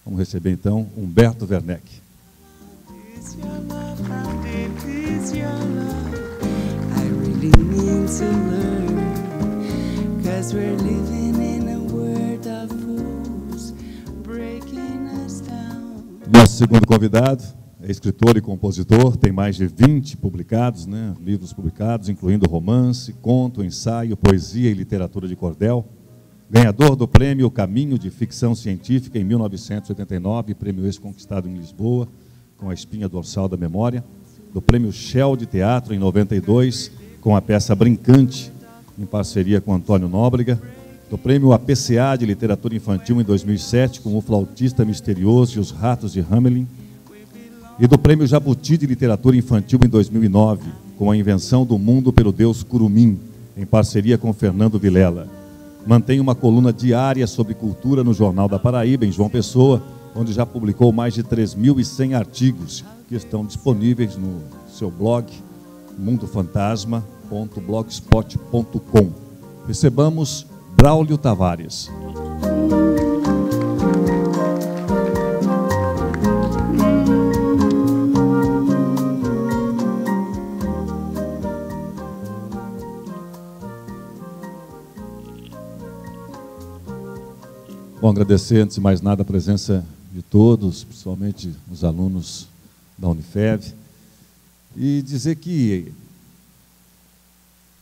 Vamos receber, então, Humberto Werneck. Nosso segundo convidado é escritor e compositor, tem mais de 20 publicados, livros publicados, incluindo romance, conto, ensaio, poesia e literatura de cordel. Ganhador do prêmio Caminho de Ficção Científica em 1989, prêmio esse conquistado em Lisboa, com a espinha dorsal da memória. Do prêmio Shell de Teatro em 92, com a peça Brincante, em parceria com Antônio Nóbrega. Do prêmio APCA de Literatura Infantil em 2007, com O Flautista Misterioso e Os Ratos de Hamelin. E do prêmio Jabuti de Literatura Infantil em 2009, com A Invenção do Mundo pelo Deus Curumim, em parceria com Fernando Vilela. Mantém uma coluna diária sobre cultura no Jornal da Paraíba, em João Pessoa, onde já publicou mais de 3.100 artigos, que estão disponíveis no seu blog, mundofantasma.blogspot.com. Recebamos Braulio Tavares. Bom, agradecer, antes de mais nada, a presença de todos, principalmente os alunos da Unifev, e dizer que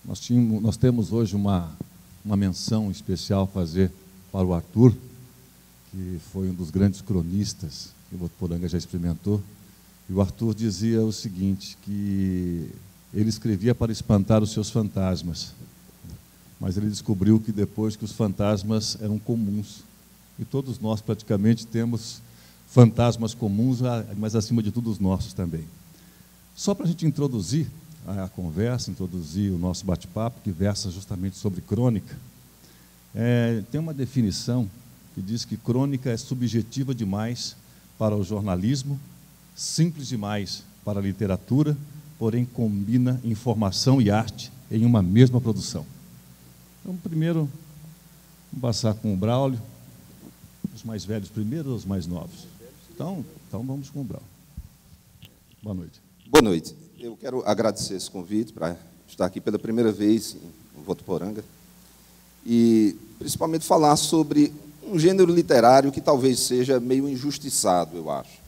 nós temos hoje uma menção especial a fazer para o Arthur, que foi um dos grandes cronistas que o Votuporanga já experimentou. E o Arthur dizia o seguinte, que ele escrevia para espantar os seus fantasmas, mas ele descobriu que depois que os fantasmas eram comuns. E todos nós praticamente temos fantasmas comuns, mas acima de tudo os nossos também. Só para a gente introduzir a conversa, introduzir o nosso bate-papo, que versa justamente sobre crônica, tem uma definição que diz que crônica é subjetiva demais para o jornalismo, simples demais para a literatura, porém combina informação e arte em uma mesma produção. Então, primeiro, vamos passar com o Braulio. Os mais velhos primeiro ou os mais novos? Então vamos com o Braulio. Boa noite. Boa noite. Eu quero agradecer esse convite para estar aqui pela primeira vez em Votuporanga e principalmente falar sobre um gênero literário que talvez seja meio injustiçado, eu acho.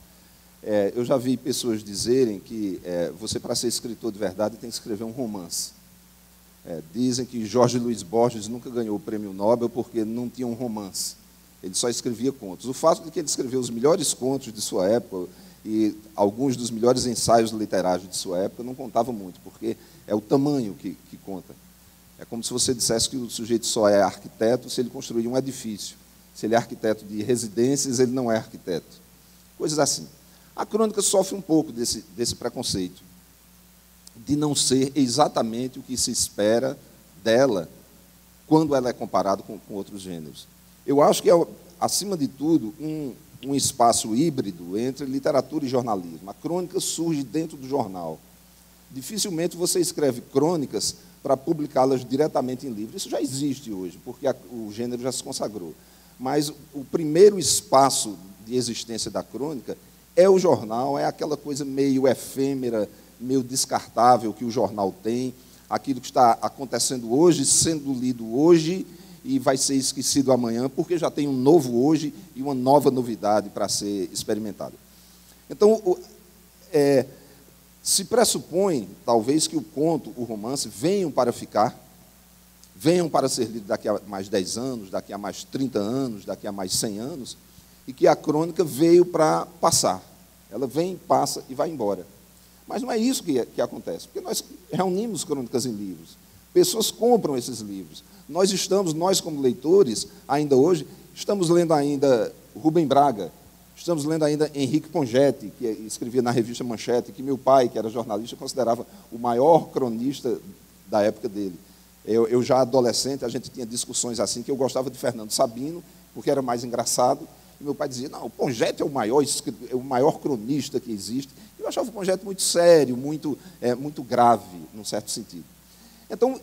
Eu já vi pessoas dizerem que você, para ser escritor de verdade, tem que escrever um romance. Dizem que Jorge Luiz Borges nunca ganhou o prêmio Nobel porque não tinha um romance. Ele só escrevia contos. O fato de que ele escreveu os melhores contos de sua época e alguns dos melhores ensaios literários de sua época não contava muito, porque é o tamanho que conta. É como se você dissesse que o sujeito só é arquiteto se ele construir um edifício. Se ele é arquiteto de residências, ele não é arquiteto. Coisas assim. A crônica sofre um pouco desse preconceito, de não ser exatamente o que se espera dela quando ela é comparada com outros gêneros. Eu acho que é, acima de tudo, um espaço híbrido entre literatura e jornalismo. A crônica surge dentro do jornal. Dificilmente você escreve crônicas para publicá-las diretamente em livro. Isso já existe hoje, porque o gênero já se consagrou. Mas o primeiro espaço de existência da crônica é o jornal, é aquela coisa meio efêmera, meio descartável que o jornal tem, aquilo que está acontecendo hoje, sendo lido hoje, e vai ser esquecido amanhã, porque já tem um novo hoje e uma nova novidade para ser experimentada. Então, se pressupõe, talvez, que o conto, o romance, venham para ficar, venham para ser lidos daqui a mais 10 anos, daqui a mais 30 anos, daqui a mais 100 anos, e que a crônica veio para passar. Ela vem, passa e vai embora. Mas não é isso que acontece, porque nós reunimos crônicas em livros, pessoas compram esses livros. Nós como leitores, ainda hoje, estamos lendo ainda Rubem Braga, estamos lendo ainda Henrique Pongetti, que escrevia na revista Manchete, que meu pai, que era jornalista, considerava o maior cronista da época dele. Eu já adolescente, a gente tinha discussões assim, que eu gostava de Fernando Sabino, porque era mais engraçado, e meu pai dizia, não, o Pongetti é o maior cronista que existe. Eu achava o Pongetti muito sério, muito grave, num certo sentido. Então,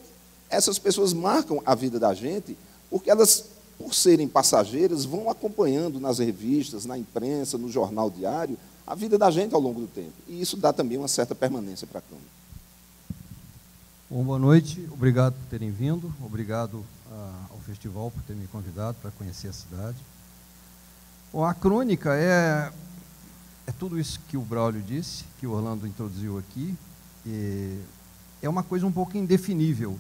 essas pessoas marcam a vida da gente porque elas por serem passageiras, vão acompanhando nas revistas, na imprensa, no jornal diário, a vida da gente ao longo do tempo. E isso dá também uma certa permanência para a crônica. Bom, boa noite, obrigado por terem vindo, obrigado ao festival por ter me convidado para conhecer a cidade. Bom, a crônica é tudo isso que o Braulio disse, que o Orlando introduziu aqui, é uma coisa um pouco indefinível.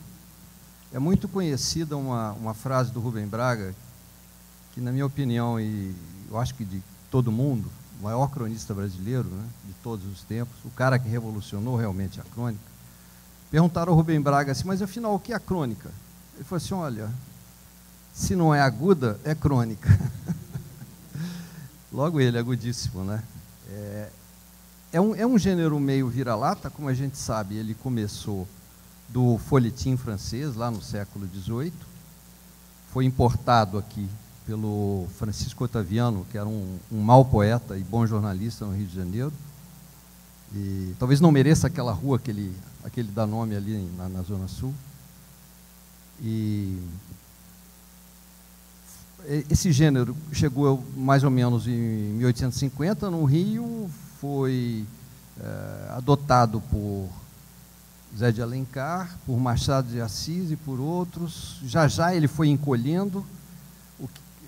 É muito conhecida uma frase do Rubem Braga, que, na minha opinião, e eu acho que de todo mundo, o maior cronista brasileiro, né, de todos os tempos, o cara que revolucionou realmente a crônica. Perguntaram ao Rubem Braga assim, mas afinal, o que é a crônica? Ele falou assim, olha, se não é aguda, é crônica. Logo ele, agudíssimo, né? É um gênero meio vira-lata, como a gente sabe, ele começou do folhetim francês, lá no século XVIII, foi importado aqui pelo Francisco Ottaviano, que era um mau poeta e bom jornalista no Rio de Janeiro, e talvez não mereça aquela rua que ele dá nome ali na Zona Sul. E esse gênero chegou mais ou menos em 1850 no Rio, foi adotado por Zé de Alencar, por Machado de Assis e por outros. Já ele foi encolhendo.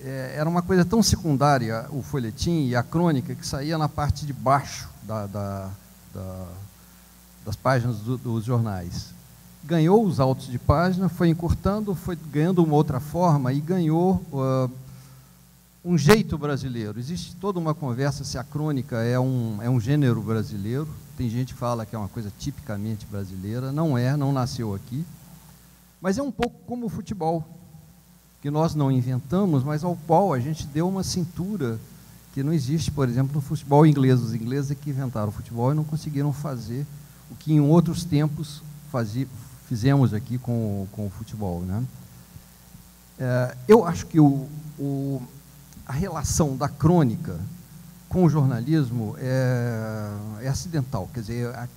Era uma coisa tão secundária o folhetim e a crônica que saía na parte de baixo das páginas dos jornais. Ganhou os autos de página, foi encurtando, foi ganhando uma outra forma e ganhou um jeito brasileiro. Existe toda uma conversa se a crônica é um gênero brasileiro. Tem gente que fala que é uma coisa tipicamente brasileira. Não nasceu aqui. Mas é um pouco como o futebol, que nós não inventamos, mas ao qual a gente deu uma cintura que não existe, por exemplo, no futebol inglês. Os ingleses é que inventaram o futebol e não conseguiram fazer o que em outros tempos fizemos aqui com o futebol, né? Eu acho que a relação da crônica com o jornalismo é acidental, quer dizer,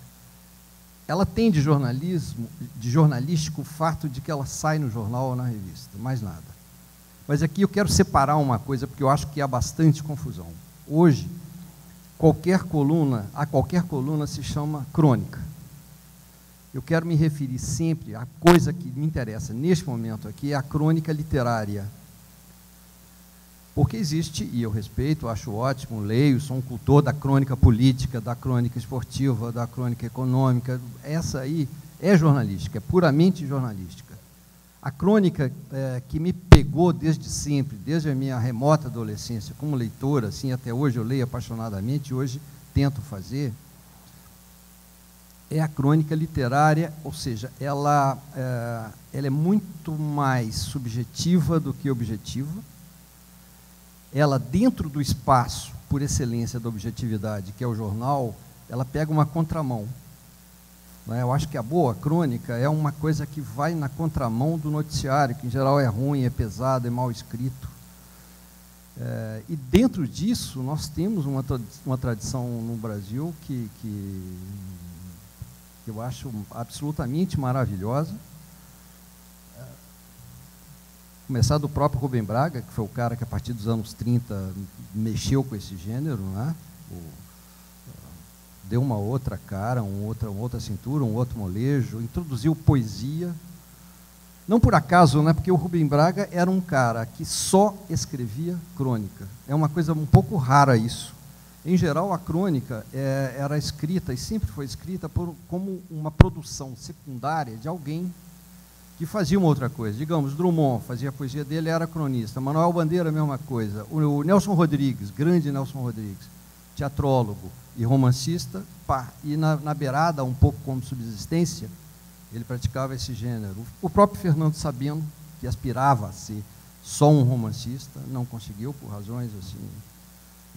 ela tem de jornalístico o fato de que ela sai no jornal ou na revista, mais nada. Mas aqui eu quero separar uma coisa, porque eu acho que há bastante confusão. Hoje, qualquer coluna se chama crônica. Eu quero me referir sempre à coisa que me interessa neste momento aqui, é a crônica literária. Porque existe, e eu respeito, acho ótimo, leio, sou um cultor da crônica política, da crônica esportiva, da crônica econômica. Essa aí é jornalística, é puramente jornalística. A crônica que me pegou desde sempre, desde a minha remota adolescência, como leitora, assim, até hoje eu leio apaixonadamente, hoje tento fazer, é a crônica literária, ou seja, ela é muito mais subjetiva do que objetiva. Ela, dentro do espaço, por excelência da objetividade, que é o jornal, ela pega uma contramão. Eu acho que a boa crônica é uma coisa que vai na contramão do noticiário, que em geral é ruim, é pesado, é mal escrito. E dentro disso, nós temos uma tradição no Brasil que eu acho absolutamente maravilhosa. Começar do próprio Rubem Braga, que foi o cara que a partir dos anos 30 mexeu com esse gênero, né? Deu uma outra cara, uma outra cintura, um outro molejo, introduziu poesia. Não por acaso, né? Porque o Rubem Braga era um cara que só escrevia crônica. É uma coisa um pouco rara isso. Em geral, a crônica era escrita, e sempre foi escrita, como uma produção secundária de alguém que fazia uma outra coisa. Digamos, Drummond fazia a poesia dele, era cronista. Manuel Bandeira, a mesma coisa. O Nelson Rodrigues, grande Nelson Rodrigues, teatrólogo e romancista, e na beirada, um pouco como subsistência, ele praticava esse gênero. O próprio Fernando Sabino, que aspirava a ser só um romancista, não conseguiu, por razões assim,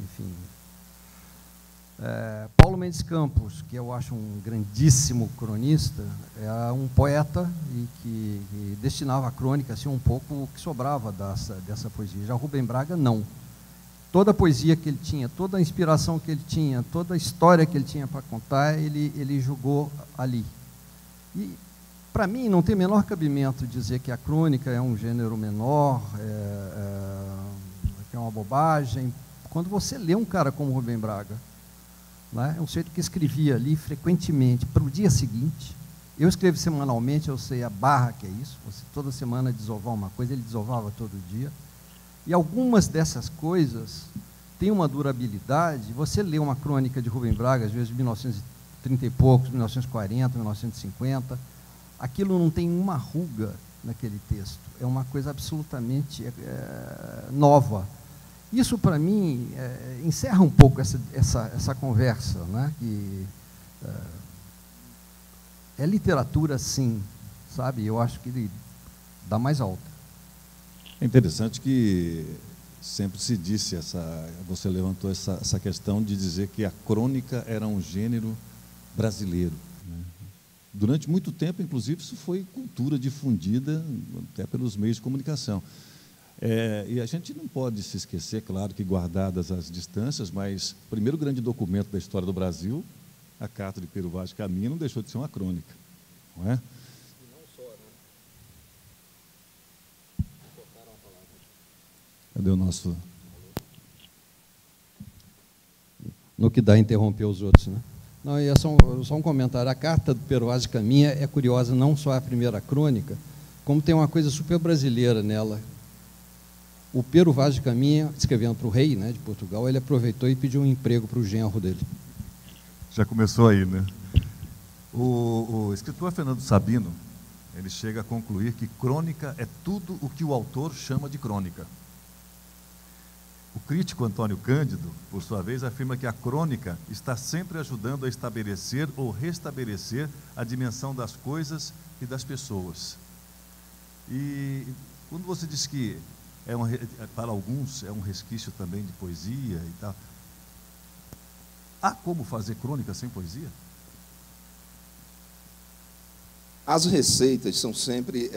enfim. Paulo Mendes Campos, que eu acho um grandíssimo cronista, é um poeta e que destinava a crônica assim, um pouco o que sobrava dessa poesia. Já Rubem Braga, não. Toda a poesia que ele tinha, toda a inspiração que ele tinha, toda a história que ele tinha para contar, ele jogou ali. E para mim, não tem o menor cabimento dizer que a crônica é um gênero menor, que é uma bobagem. Quando você lê um cara como Rubem Braga, né, é um sujeito que escrevia ali frequentemente para o dia seguinte. Eu escrevo semanalmente, eu sei a barra que é isso. Você toda semana desovar uma coisa, ele desovava todo dia. E algumas dessas coisas têm uma durabilidade. Você lê uma crônica de Rubem Braga, às vezes de 1930 e poucos, 1940, 1950, aquilo não tem uma ruga naquele texto. É uma coisa absolutamente nova. Isso, para mim, encerra um pouco essa conversa, né? Que é literatura, sim, sabe? Eu acho que ele dá mais alta. É interessante que sempre se disse, você levantou essa questão de dizer que a crônica era um gênero brasileiro, né? Durante muito tempo, inclusive, isso foi cultura difundida até pelos meios de comunicação. E a gente não pode se esquecer, claro que guardadas as distâncias, mas o primeiro grande documento da história do Brasil, a Carta de Pero Vaz de Caminha, não deixou de ser uma crônica, não é? E não só, né? Cortaram a palavra. Cadê o nosso... No que dá a interromper os outros, né? Não, e é só um comentário. A Carta do Pero Vaz de Caminha é curiosa, não só a primeira crônica, como tem uma coisa super brasileira nela. O Pero Vaz de Caminha, escrevendo para o rei, né, de Portugal, ele aproveitou e pediu um emprego para o genro dele. Já começou aí, né? O escritor Fernando Sabino, ele chega a concluir que crônica é tudo o que o autor chama de crônica. O crítico Antônio Cândido, por sua vez, afirma que a crônica está sempre ajudando a estabelecer ou restabelecer a dimensão das coisas e das pessoas. E quando você diz que para alguns é um resquício também de poesia e tal, há como fazer crônica sem poesia? As receitas são sempre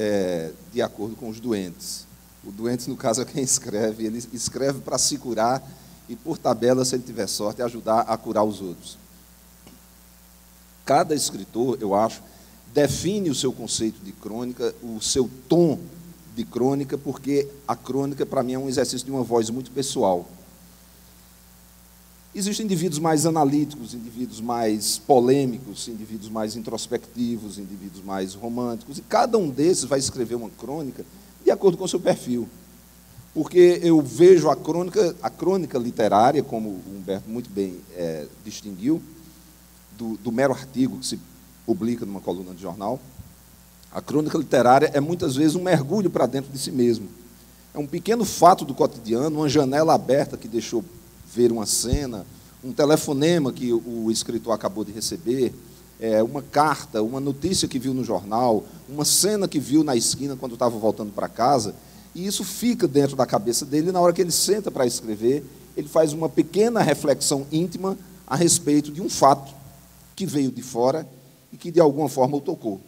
de acordo com os doentes. O doente, no caso, é quem escreve. Ele escreve para se curar e, por tabela, se ele tiver sorte, ajudar a curar os outros. Cada escritor, eu acho, define o seu conceito de crônica, o seu tom de crônica, porque a crônica, para mim, é um exercício de uma voz muito pessoal. Existem indivíduos mais analíticos, indivíduos mais polêmicos, indivíduos mais introspectivos, indivíduos mais românticos, e cada um desses vai escrever uma crônica de acordo com o seu perfil. Porque eu vejo a crônica literária, como o Humberto muito bem distinguiu, do mero artigo que se publica numa coluna de jornal. A crônica literária é muitas vezes um mergulho para dentro de si mesmo. É um pequeno fato do cotidiano, uma janela aberta que deixou ver uma cena, um telefonema que o escritor acabou de receber, uma carta, uma notícia que viu no jornal, uma cena que viu na esquina quando estava voltando para casa, e isso fica dentro da cabeça dele, e na hora que ele senta para escrever, ele faz uma pequena reflexão íntima a respeito de um fato que veio de fora e que de alguma forma o tocou.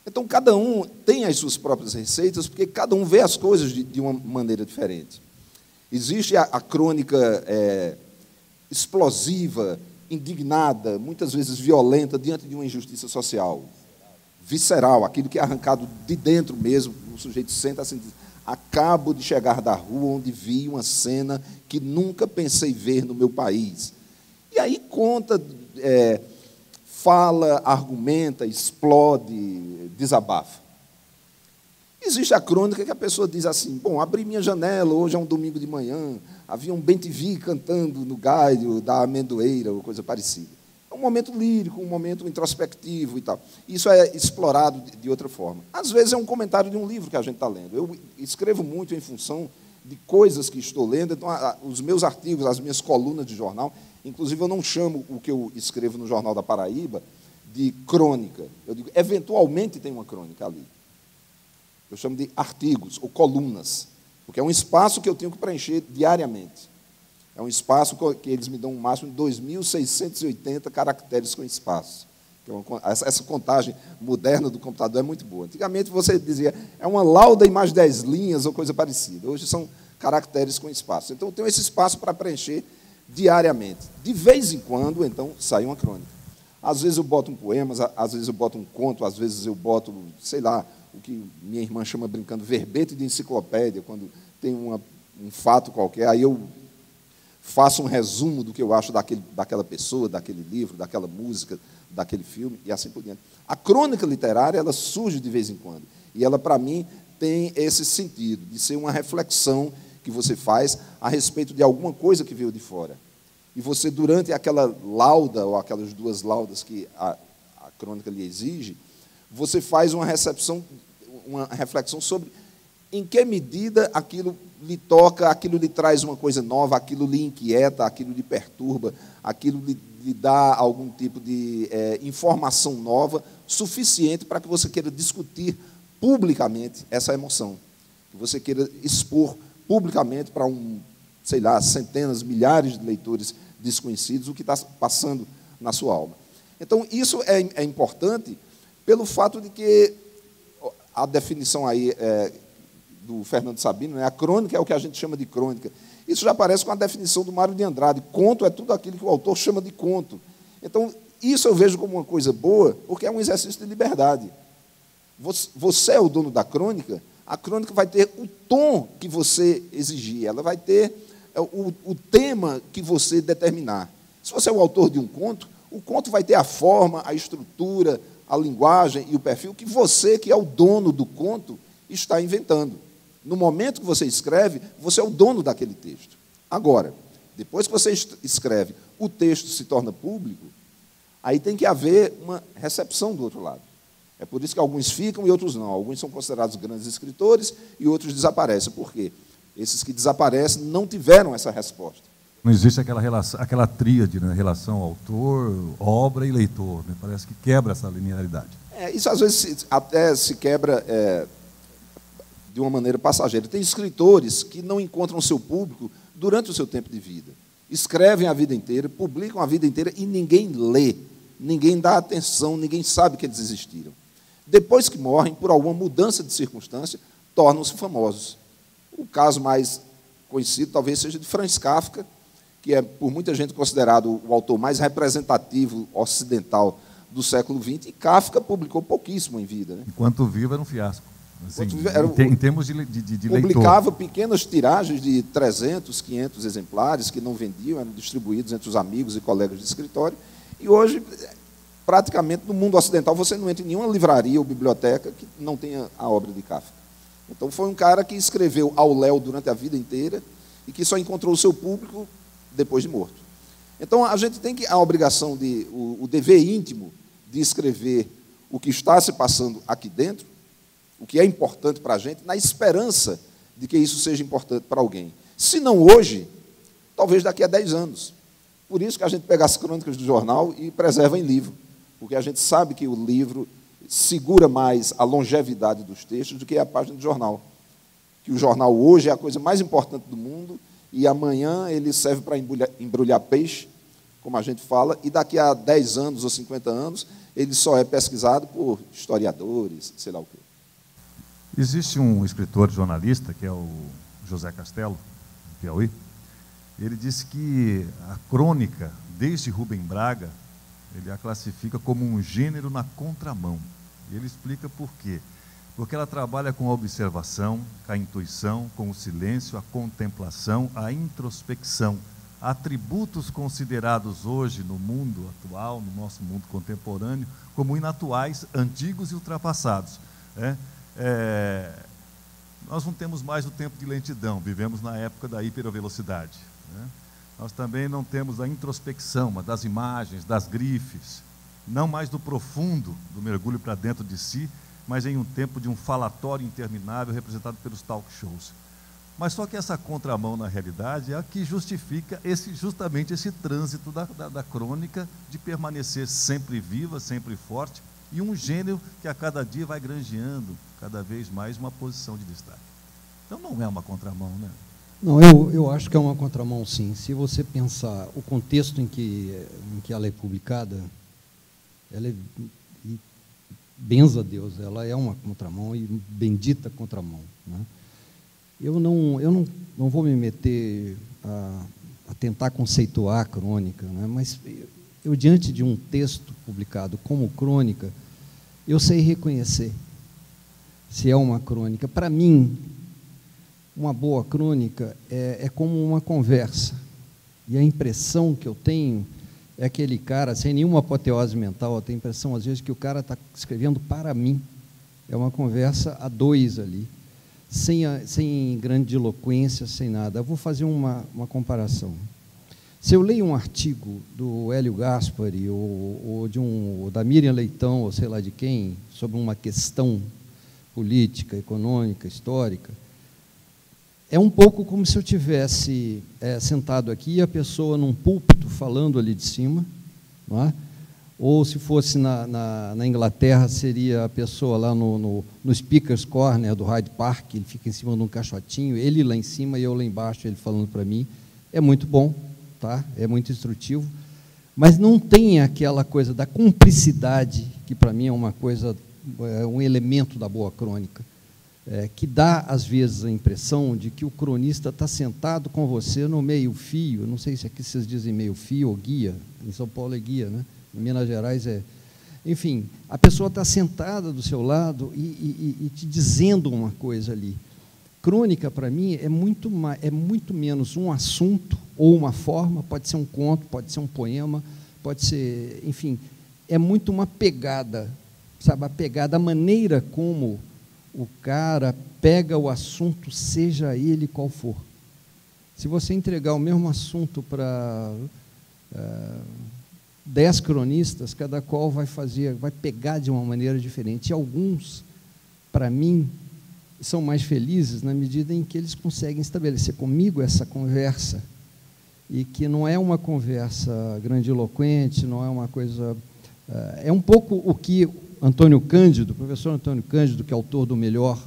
Então, cada um tem as suas próprias receitas, porque cada um vê as coisas de uma maneira diferente. Existe a crônica explosiva, indignada, muitas vezes violenta, diante de uma injustiça social. Visceral, aquilo que é arrancado de dentro mesmo, o sujeito senta assim, diz, acabo de chegar da rua onde vi uma cena que nunca pensei ver no meu país. E aí conta, fala, argumenta, explode, desabafa. Existe a crônica que a pessoa diz assim, bom, abri minha janela, hoje é um domingo de manhã, havia um bem-te-vi cantando no galho da amendoeira, ou coisa parecida. É um momento lírico, um momento introspectivo e tal. Isso é explorado de outra forma. Às vezes é um comentário de um livro que a gente está lendo. Eu escrevo muito em função de coisas que estou lendo, então os meus artigos, as minhas colunas de jornal, inclusive eu não chamo o que eu escrevo no Jornal da Paraíba de crônica. Eu digo, eventualmente tem uma crônica ali. Eu chamo de artigos ou colunas, porque é um espaço que eu tenho que preencher diariamente. É um espaço que eles me dão um máximo de 2.680 caracteres com espaço. Essa contagem moderna do computador é muito boa. Antigamente você dizia, é uma lauda em mais 10 linhas ou coisa parecida. Hoje são caracteres com espaço. Então eu tenho esse espaço para preencher diariamente. De vez em quando, então, sai uma crônica. Às vezes eu boto um poema, às vezes eu boto um conto, às vezes eu boto, sei lá, o que minha irmã chama brincando, verbete de enciclopédia, quando tem um fato qualquer, aí eu faço um resumo do que eu acho daquela pessoa, daquele livro, daquela música, daquele filme, e assim por diante. A crônica literária, ela surge de vez em quando, e ela, para mim, tem esse sentido, de ser uma reflexão que você faz a respeito de alguma coisa que veio de fora. E você, durante aquela lauda, ou aquelas 2 laudas que a crônica lhe exige, você faz uma reflexão sobre em que medida aquilo lhe toca, aquilo lhe traz uma coisa nova, aquilo lhe inquieta, aquilo lhe perturba, aquilo lhe dá algum tipo de informação nova, suficiente para que você queira discutir publicamente essa emoção, que você queira expor publicamente para sei lá, centenas, milhares de leitores desconhecidos o que está passando na sua alma. Então, isso é importante pelo fato de que a definição aí do Fernando Sabino, a crônica é o que a gente chama de crônica. Isso já parece com a definição do Mário de Andrade. Conto é tudo aquilo que o autor chama de conto. Então, isso eu vejo como uma coisa boa, porque é um exercício de liberdade. Você é o dono da crônica, a crônica vai ter o tom que você exigir, ela vai ter o tema que você determinar. Se você é o autor de um conto, o conto vai ter a forma, a estrutura, a linguagem e o perfil que você, que é o dono do conto, está inventando. No momento que você escreve, você é o dono daquele texto. Agora, depois que você escreve, o texto se torna público, aí tem que haver uma recepção do outro lado. É por isso que alguns ficam e outros não. Alguns são considerados grandes escritores e outros desaparecem. Por quê? Esses que desaparecem não tiveram essa resposta. Não existe aquela relação, aquela tríade, né? Relação autor, obra e leitor. Né? Parece que quebra essa linearidade. Isso às vezes até se quebra de uma maneira passageira. Tem escritores que não encontram seu público durante o seu tempo de vida. Escrevem a vida inteira, publicam a vida inteira e ninguém lê, ninguém dá atenção, ninguém sabe que eles existiram. Depois que morrem, por alguma mudança de circunstância, tornam-se famosos. O caso mais conhecido talvez seja de Franz Kafka, que é por muita gente considerado o autor mais representativo ocidental do século XX, e Kafka publicou pouquíssimo em vida. Né? Enquanto vivo era um fiasco. Assim, em termos de leitor. Publicava pequenas tiragens de 300, 500 exemplares, que não vendiam, eram distribuídos entre os amigos e colegas de escritório, e hoje, praticamente, no mundo ocidental, você não entra em nenhuma livraria ou biblioteca que não tenha a obra de Kafka. Então, foi um cara que escreveu ao léu durante a vida inteira e que só encontrou o seu público depois de morto. Então, a gente tem a obrigação, o dever íntimo de escrever o que está se passando aqui dentro, o que é importante para a gente, na esperança de que isso seja importante para alguém. Se não hoje, talvez daqui a 10 anos. Por isso que a gente pega as crônicas do jornal e preserva em livro, porque a gente sabe que o livro segura mais a longevidade dos textos do que a página do jornal. Que o jornal hoje é a coisa mais importante do mundo e amanhã ele serve para embrulhar peixe, como a gente fala, e daqui a 10 anos ou 50 anos ele só é pesquisado por historiadores, sei lá o quê. Existe um escritor jornalista, que é o José Castelo, do Piauí. Ele disse que a crônica, desde Rubem Braga, ele a classifica como um gênero na contramão. E ele explica por quê. Porque ela trabalha com a observação, com a intuição, com o silêncio, a contemplação, a introspecção, atributos considerados hoje no mundo atual, no nosso mundo contemporâneo, como inatuais, antigos e ultrapassados. Nós não temos mais o tempo de lentidão, vivemos na época da hipervelocidade. Né? Nós também não temos a introspecção, mas das imagens, das grifes, não mais do profundo, do mergulho para dentro de si, mas em um tempo de um falatório interminável representado pelos talk shows. Mas só que essa contramão, na realidade, é a que justifica justamente esse trânsito da crônica de permanecer sempre viva, sempre forte, e um gênero que a cada dia vai granjeando cada vez mais uma posição de destaque. Então não é uma contramão, né? Não, eu acho que é uma contramão, sim. Se você pensar o contexto em que ela é publicada, ela é, e benza a Deus, ela é uma contramão e bendita contramão. Né? Eu não vou me meter a tentar conceituar a crônica, né? Mas eu, diante de um texto publicado como crônica, eu sei reconhecer se é uma crônica. Para mim, uma boa crônica é como uma conversa. E a impressão que eu tenho é aquele cara, sem nenhuma apoteose mental, eu tenho a impressão, às vezes, que o cara está escrevendo para mim. É uma conversa a dois ali, sem grandiloquência, sem nada. Eu vou fazer uma comparação. Se eu leio um artigo do Hélio Gaspari ou da Miriam Leitão, ou sei lá de quem, sobre uma questão política, econômica, histórica, é um pouco como se eu tivesse sentado aqui e a pessoa num púlpito falando ali de cima, não é? Ou se fosse na Inglaterra, seria a pessoa lá no Speaker's Corner do Hyde Park, ele fica em cima de um caixotinho, ele lá em cima e eu lá embaixo, ele falando para mim. É muito bom, tá? É muito instrutivo, mas não tem aquela coisa da cumplicidade, que para mim é uma coisa, um elemento da boa crônica, que dá, às vezes, a impressão de que o cronista está sentado com você no meio-fio, não sei se aqui vocês dizem meio-fio ou guia, em São Paulo é guia, né? Em Minas Gerais é... Enfim, a pessoa está sentada do seu lado e te dizendo uma coisa ali. Crônica, para mim, é muito menos um assunto ou uma forma, pode ser um conto, pode ser um poema, pode ser... Enfim, é muito uma pegada, sabe? A pegada, a maneira como o cara pega o assunto, seja ele qual for. Se você entregar o mesmo assunto para 10 cronistas, cada qual vai pegar de uma maneira diferente. E alguns, para mim, são mais felizes na medida em que eles conseguem estabelecer comigo essa conversa, e que não é uma conversa grandiloquente, não é uma coisa... É um pouco o que Antônio Cândido, o professor Antônio Cândido, que é autor do melhor,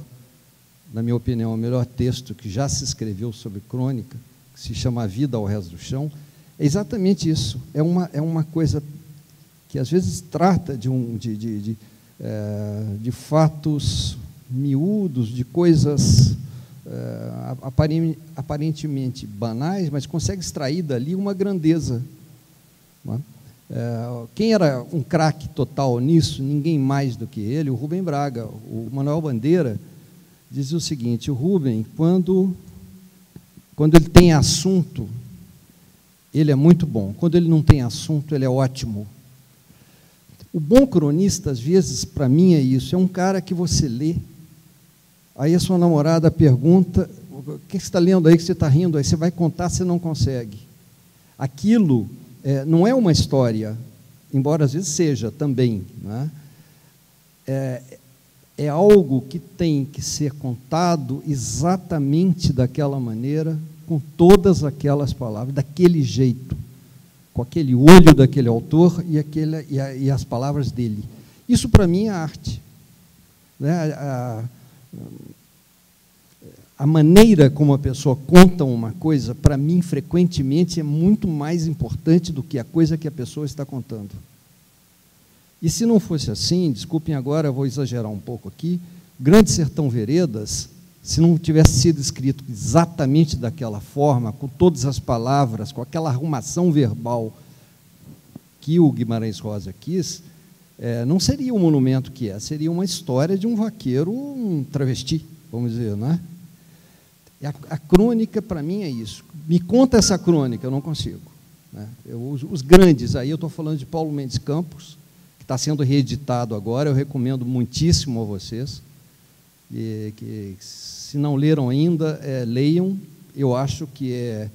na minha opinião, o melhor texto que já se escreveu sobre crônica, que se chama A Vida ao Resto do Chão, é exatamente isso. É uma coisa que, às vezes, trata de fatos miúdos, de coisas aparentemente banais, mas consegue extrair dali uma grandeza. Não é? Quem era um craque total nisso, ninguém mais do que ele, o Rubem Braga. O Manuel Bandeira dizia o seguinte: o Rubem, quando ele tem assunto, ele é muito bom. Quando ele não tem assunto, ele é ótimo. O bom cronista, às vezes, para mim é isso, é um cara que você lê, aí a sua namorada pergunta: o que você está lendo aí que você está rindo? Aí você vai contar, você não consegue. Aquilo não é uma história, embora às vezes seja também, né? É algo que tem que ser contado exatamente daquela maneira, com todas aquelas palavras, daquele jeito, com aquele olho daquele autor e as palavras dele. Isso, para mim, é arte. Né? A maneira como a pessoa conta uma coisa, para mim, frequentemente, é muito mais importante do que a coisa que a pessoa está contando. E se não fosse assim, desculpem agora, eu vou exagerar um pouco aqui, Grande Sertão Veredas, se não tivesse sido escrito exatamente daquela forma, com todas as palavras, com aquela arrumação verbal que o Guimarães Rosa quis, não seria o monumento que é, seria uma história de um vaqueiro, um travesti, vamos dizer, né? A crônica, para mim, é isso. Me conta essa crônica, eu não consigo. Né? Os grandes, aí eu estou falando de Paulo Mendes Campos, que está sendo reeditado agora, eu recomendo muitíssimo a vocês, que se não leram ainda, leiam. Eu acho que é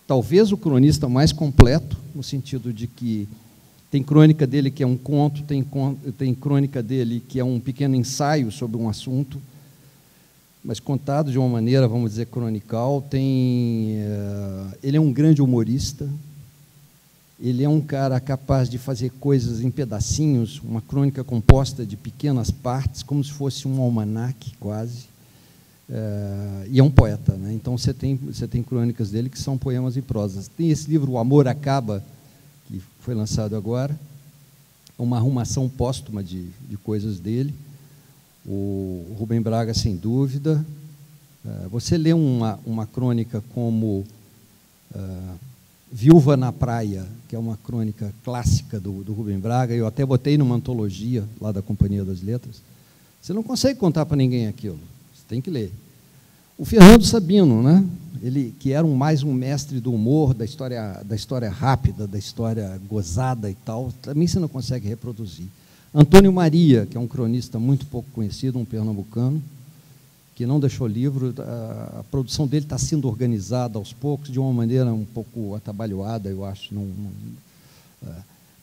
talvez o cronista mais completo, no sentido de que tem crônica dele que é um conto, tem crônica dele que é um pequeno ensaio sobre um assunto, mas contado de uma maneira, vamos dizer, cronical. Ele é um grande humorista, ele é um cara capaz de fazer coisas em pedacinhos, uma crônica composta de pequenas partes, como se fosse um almanaque, quase, e é um poeta, né? Então, você tem crônicas dele que são poemas e prosas. Tem esse livro, O Amor Acaba, que foi lançado agora, uma arrumação póstuma de coisas dele. O Rubem Braga, sem dúvida. Você lê uma crônica como Viúva na Praia, que é uma crônica clássica do Rubem Braga, eu até botei numa antologia lá da Companhia das Letras. Você não consegue contar para ninguém aquilo, você tem que ler. O Fernando Sabino, né? Ele, que era mais um mestre do humor, da história rápida, da história gozada e tal, também você não consegue reproduzir. Antônio Maria, que é um cronista muito pouco conhecido, um pernambucano, que não deixou livro, a produção dele está sendo organizada aos poucos, de uma maneira um pouco atabalhoada, eu acho.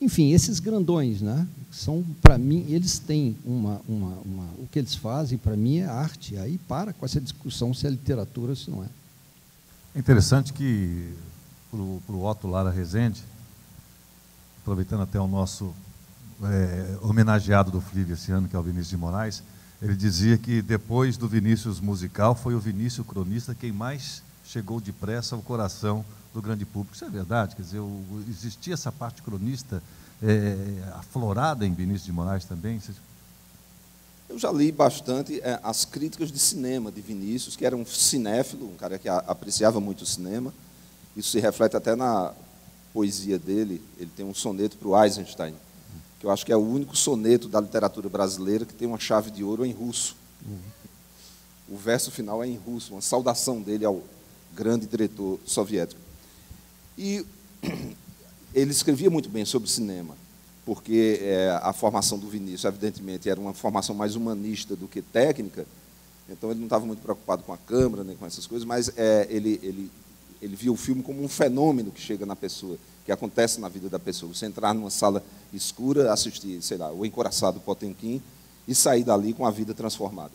Enfim, esses grandões, né, são, para mim, eles têm o que eles fazem, para mim, é arte. Aí para com essa discussão se é literatura ou se não é. É interessante que, para o Otto Lara Rezende, aproveitando até o nosso homenageado do Flívio esse ano, que é o Vinícius de Moraes, ele dizia que depois do Vinícius musical, foi o Vinícius cronista quem mais chegou depressa ao coração do grande público. Isso é verdade? Quer dizer, existia essa parte cronista aflorada em Vinícius de Moraes também? Eu já li bastante as críticas de cinema de Vinícius, que era um cinéfilo, um cara que apreciava muito o cinema. Isso se reflete até na poesia dele. Ele tem um soneto para o Eisenstein, que eu acho que é o único soneto da literatura brasileira que tem uma chave de ouro em russo. O verso final é em russo, uma saudação dele ao grande diretor soviético. E ele escrevia muito bem sobre cinema, porque a formação do Vinícius, evidentemente, era uma formação mais humanista do que técnica, então ele não estava muito preocupado com a câmera, nem com essas coisas, mas ele via o filme como um fenômeno que chega na pessoa, que acontece na vida da pessoa. Você entrar numa sala escura, assistir, sei lá, O Encoraçado Potemkin, e sair dali com a vida transformada.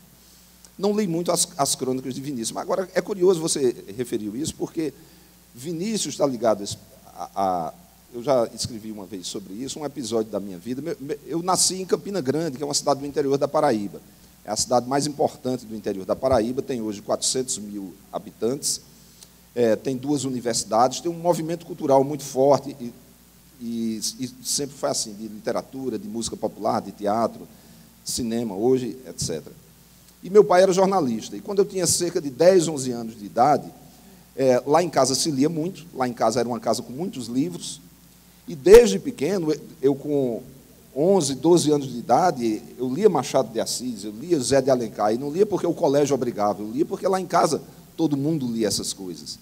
Não li muito as crônicas de Vinícius, mas agora é curioso você referir isso, porque Vinícius está ligado eu já escrevi uma vez sobre isso, um episódio da minha vida. Eu nasci em Campina Grande, que é uma cidade do interior da Paraíba. É a cidade mais importante do interior da Paraíba, tem hoje 400 mil habitantes, tem 2 universidades, tem um movimento cultural muito forte, e sempre foi assim, de literatura, de música popular, de teatro, cinema, hoje, etc. E meu pai era jornalista, e quando eu tinha cerca de 10, 11 anos de idade, lá em casa se lia muito, lá em casa era uma casa com muitos livros, e desde pequeno, eu com 11, 12 anos de idade, eu lia Machado de Assis, eu lia Zé de Alencar, e não lia porque o colégio obrigava, eu lia porque lá em casa todo mundo lia essas coisas.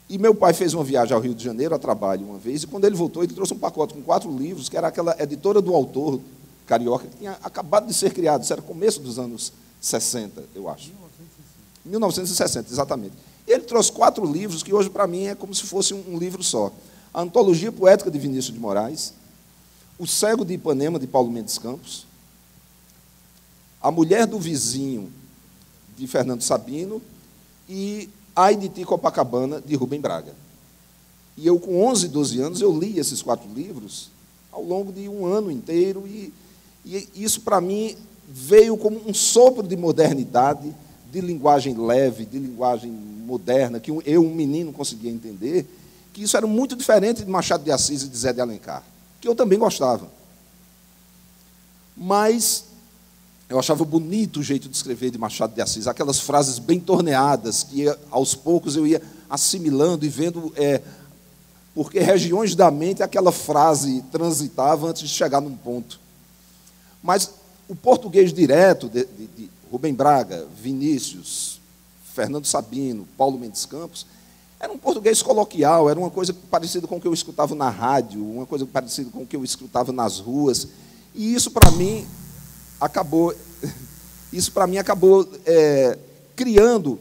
E meu pai fez uma viagem ao Rio de Janeiro a trabalho uma vez, e quando ele voltou, ele trouxe um pacote com 4 livros, que era aquela editora do autor carioca, que tinha acabado de ser criado, isso era começo dos anos 60, eu acho. 1960, exatamente. E ele trouxe 4 livros, que hoje, para mim, é como se fosse um livro só. A Antologia Poética de Vinícius de Moraes, O Cego de Ipanema, de Paulo Mendes Campos, A Mulher do Vizinho, de Fernando Sabino, e Ai de Ti, Copacabana, de Rubem Braga. E eu, com 11, 12 anos, eu li esses 4 livros ao longo de um ano inteiro, e isso, para mim, veio como um sopro de modernidade, de linguagem leve, de linguagem moderna, que eu, um menino, conseguia entender, que isso era muito diferente de Machado de Assis e de Zé de Alencar, que eu também gostava. Mas eu achava bonito o jeito de escrever de Machado de Assis, aquelas frases bem torneadas, que aos poucos eu ia assimilando e vendo, porque regiões da mente aquela frase transitava antes de chegar num ponto. Mas o português direto de Rubem Braga, Vinícius, Fernando Sabino, Paulo Mendes Campos, era um português coloquial, era uma coisa parecida com o que eu escutava na rádio, uma coisa parecida com o que eu escutava nas ruas, e isso, para mim, acabou criando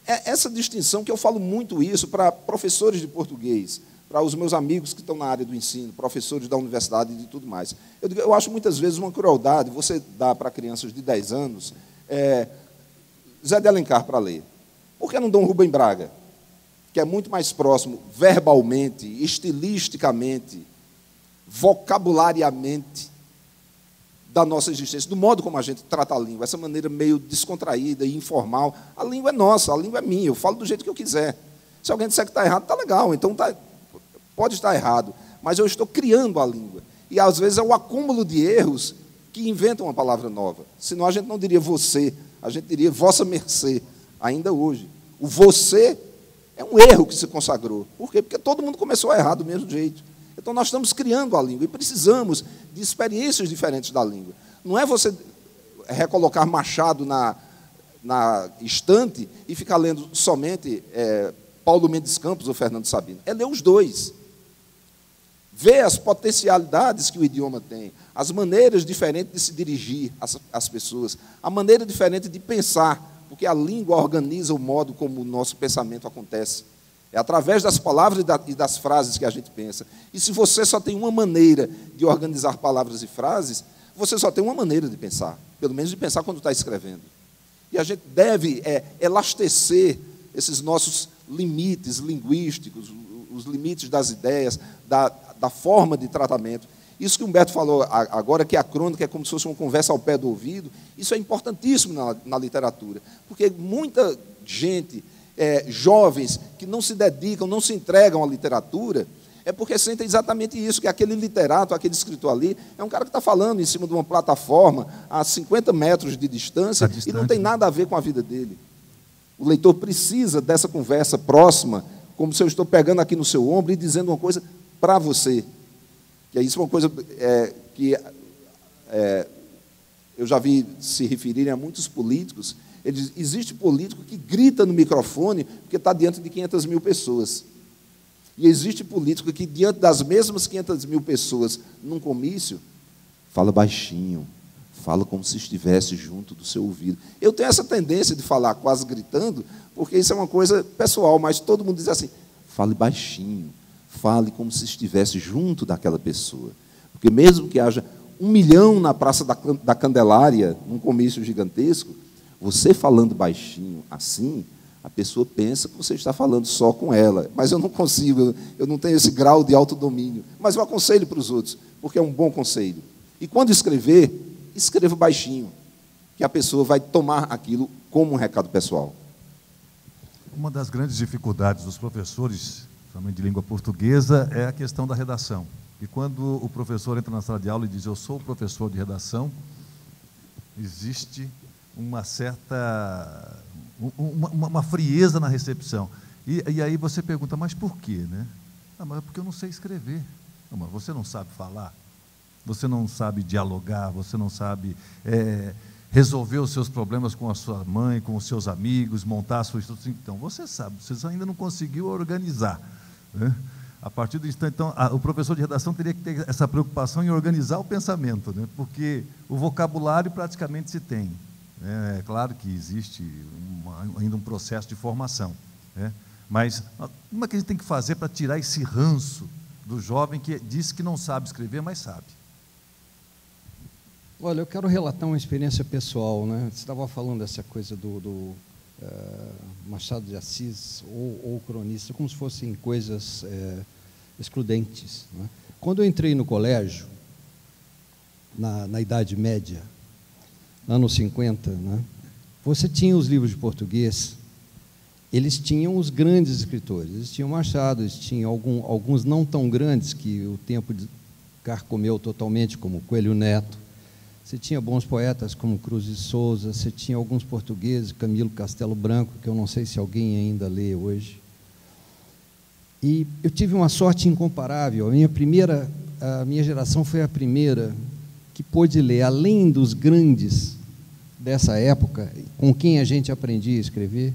essa distinção, que eu falo muito isso para professores de português, para os meus amigos que estão na área do ensino, professores da universidade e de tudo mais. Eu acho muitas vezes uma crueldade você dar para crianças de 10 anos Zé de Alencar para ler. Por que não dão Rubem Braga, que é muito mais próximo verbalmente, estilisticamente, vocabulariamente, da nossa existência, do modo como a gente trata a língua, essa maneira meio descontraída e informal. A língua é nossa, a língua é minha, eu falo do jeito que eu quiser. Se alguém disser que está errado, está legal, então pode estar errado, mas eu estou criando a língua. E, às vezes, é o acúmulo de erros que inventam uma palavra nova. Senão, a gente não diria você, a gente diria vossa mercê, ainda hoje. O você É um erro que se consagrou. Por quê? Porque todo mundo começou a errar do mesmo jeito. Então, nós estamos criando a língua e precisamos de experiências diferentes da língua. Não é você recolocar Machado na estante e ficar lendo somente Paulo Mendes Campos ou Fernando Sabino. É ler os dois. Ver as potencialidades que o idioma tem, as maneiras diferentes de se dirigir às pessoas, a maneira diferente de pensar, porque a língua organiza o modo como o nosso pensamento acontece. É através das palavras e das frases que a gente pensa. E se você só tem uma maneira de organizar palavras e frases, você só tem uma maneira de pensar, pelo menos de pensar quando está escrevendo. E a gente deve elastecer esses nossos limites linguísticos, os limites das ideias, da forma de tratamento. Isso que o Humberto falou agora, que a crônica é como se fosse uma conversa ao pé do ouvido, isso é importantíssimo na literatura, porque muita gente, jovens, que não se dedicam, não se entregam à literatura, é porque sentem exatamente isso, que aquele literato, aquele escritor ali, é um cara que está falando em cima de uma plataforma a 50 metros de distância e não tem nada a ver com a vida dele. O leitor precisa dessa conversa próxima, como se eu estou pegando aqui no seu ombro e dizendo uma coisa para você. Que é isso, uma coisa que eu já vi se referirem a muitos políticos. Existe político que grita no microfone porque está diante de 500 mil pessoas. E existe político que, diante das mesmas 500 mil pessoas num comício, fala baixinho, fala como se estivesse junto do seu ouvido. Eu tenho essa tendência de falar quase gritando, porque isso é uma coisa pessoal, mas todo mundo diz assim, fale baixinho, fale como se estivesse junto daquela pessoa. Porque mesmo que haja 1 milhão na Praça da Candelária, num comício gigantesco, você falando baixinho assim, a pessoa pensa que você está falando só com ela. Mas eu não consigo, eu não tenho esse grau de autodomínio. Mas eu aconselho para os outros, porque é um bom conselho. E quando escrever, escreva baixinho, que a pessoa vai tomar aquilo como um recado pessoal. Uma das grandes dificuldades dos professores, principalmente de língua portuguesa, é a questão da redação. E quando o professor entra na sala de aula e diz, eu sou o professor de redação, existe uma certa... uma frieza na recepção. E aí você pergunta, mas por quê, né? Ah, mas é porque eu não sei escrever. Não, mas você não sabe falar, você não sabe dialogar, você não sabe resolver os seus problemas com a sua mãe, com os seus amigos, montar a sua estrutura. Então, você sabe, você ainda não conseguiu organizar, né? A partir do instante, então, o professor de redação teria que ter essa preocupação em organizar o pensamento, né? Porque o vocabulário praticamente se tem. É claro que existe ainda um processo de formação, né? Mas como é que a gente tem que fazer para tirar esse ranço do jovem que diz que não sabe escrever, mas sabe? Olha, eu quero relatar uma experiência pessoal, né? Você estava falando dessa coisa do Machado de Assis ou cronista, como se fossem coisas excludentes, né? Quando eu entrei no colégio, na Idade Média, anos 50, né, você tinha os livros de português, eles tinham os grandes escritores, eles tinham Machado, eles tinham alguns não tão grandes, que o tempo carcomeu totalmente, como Coelho Neto. Você tinha bons poetas como Cruz de Souza, você tinha alguns portugueses, Camilo Castelo Branco, que eu não sei se alguém ainda lê hoje. E eu tive uma sorte incomparável. A minha geração foi a primeira que pôde ler, além dos grandes dessa época, com quem a gente aprendia a escrever,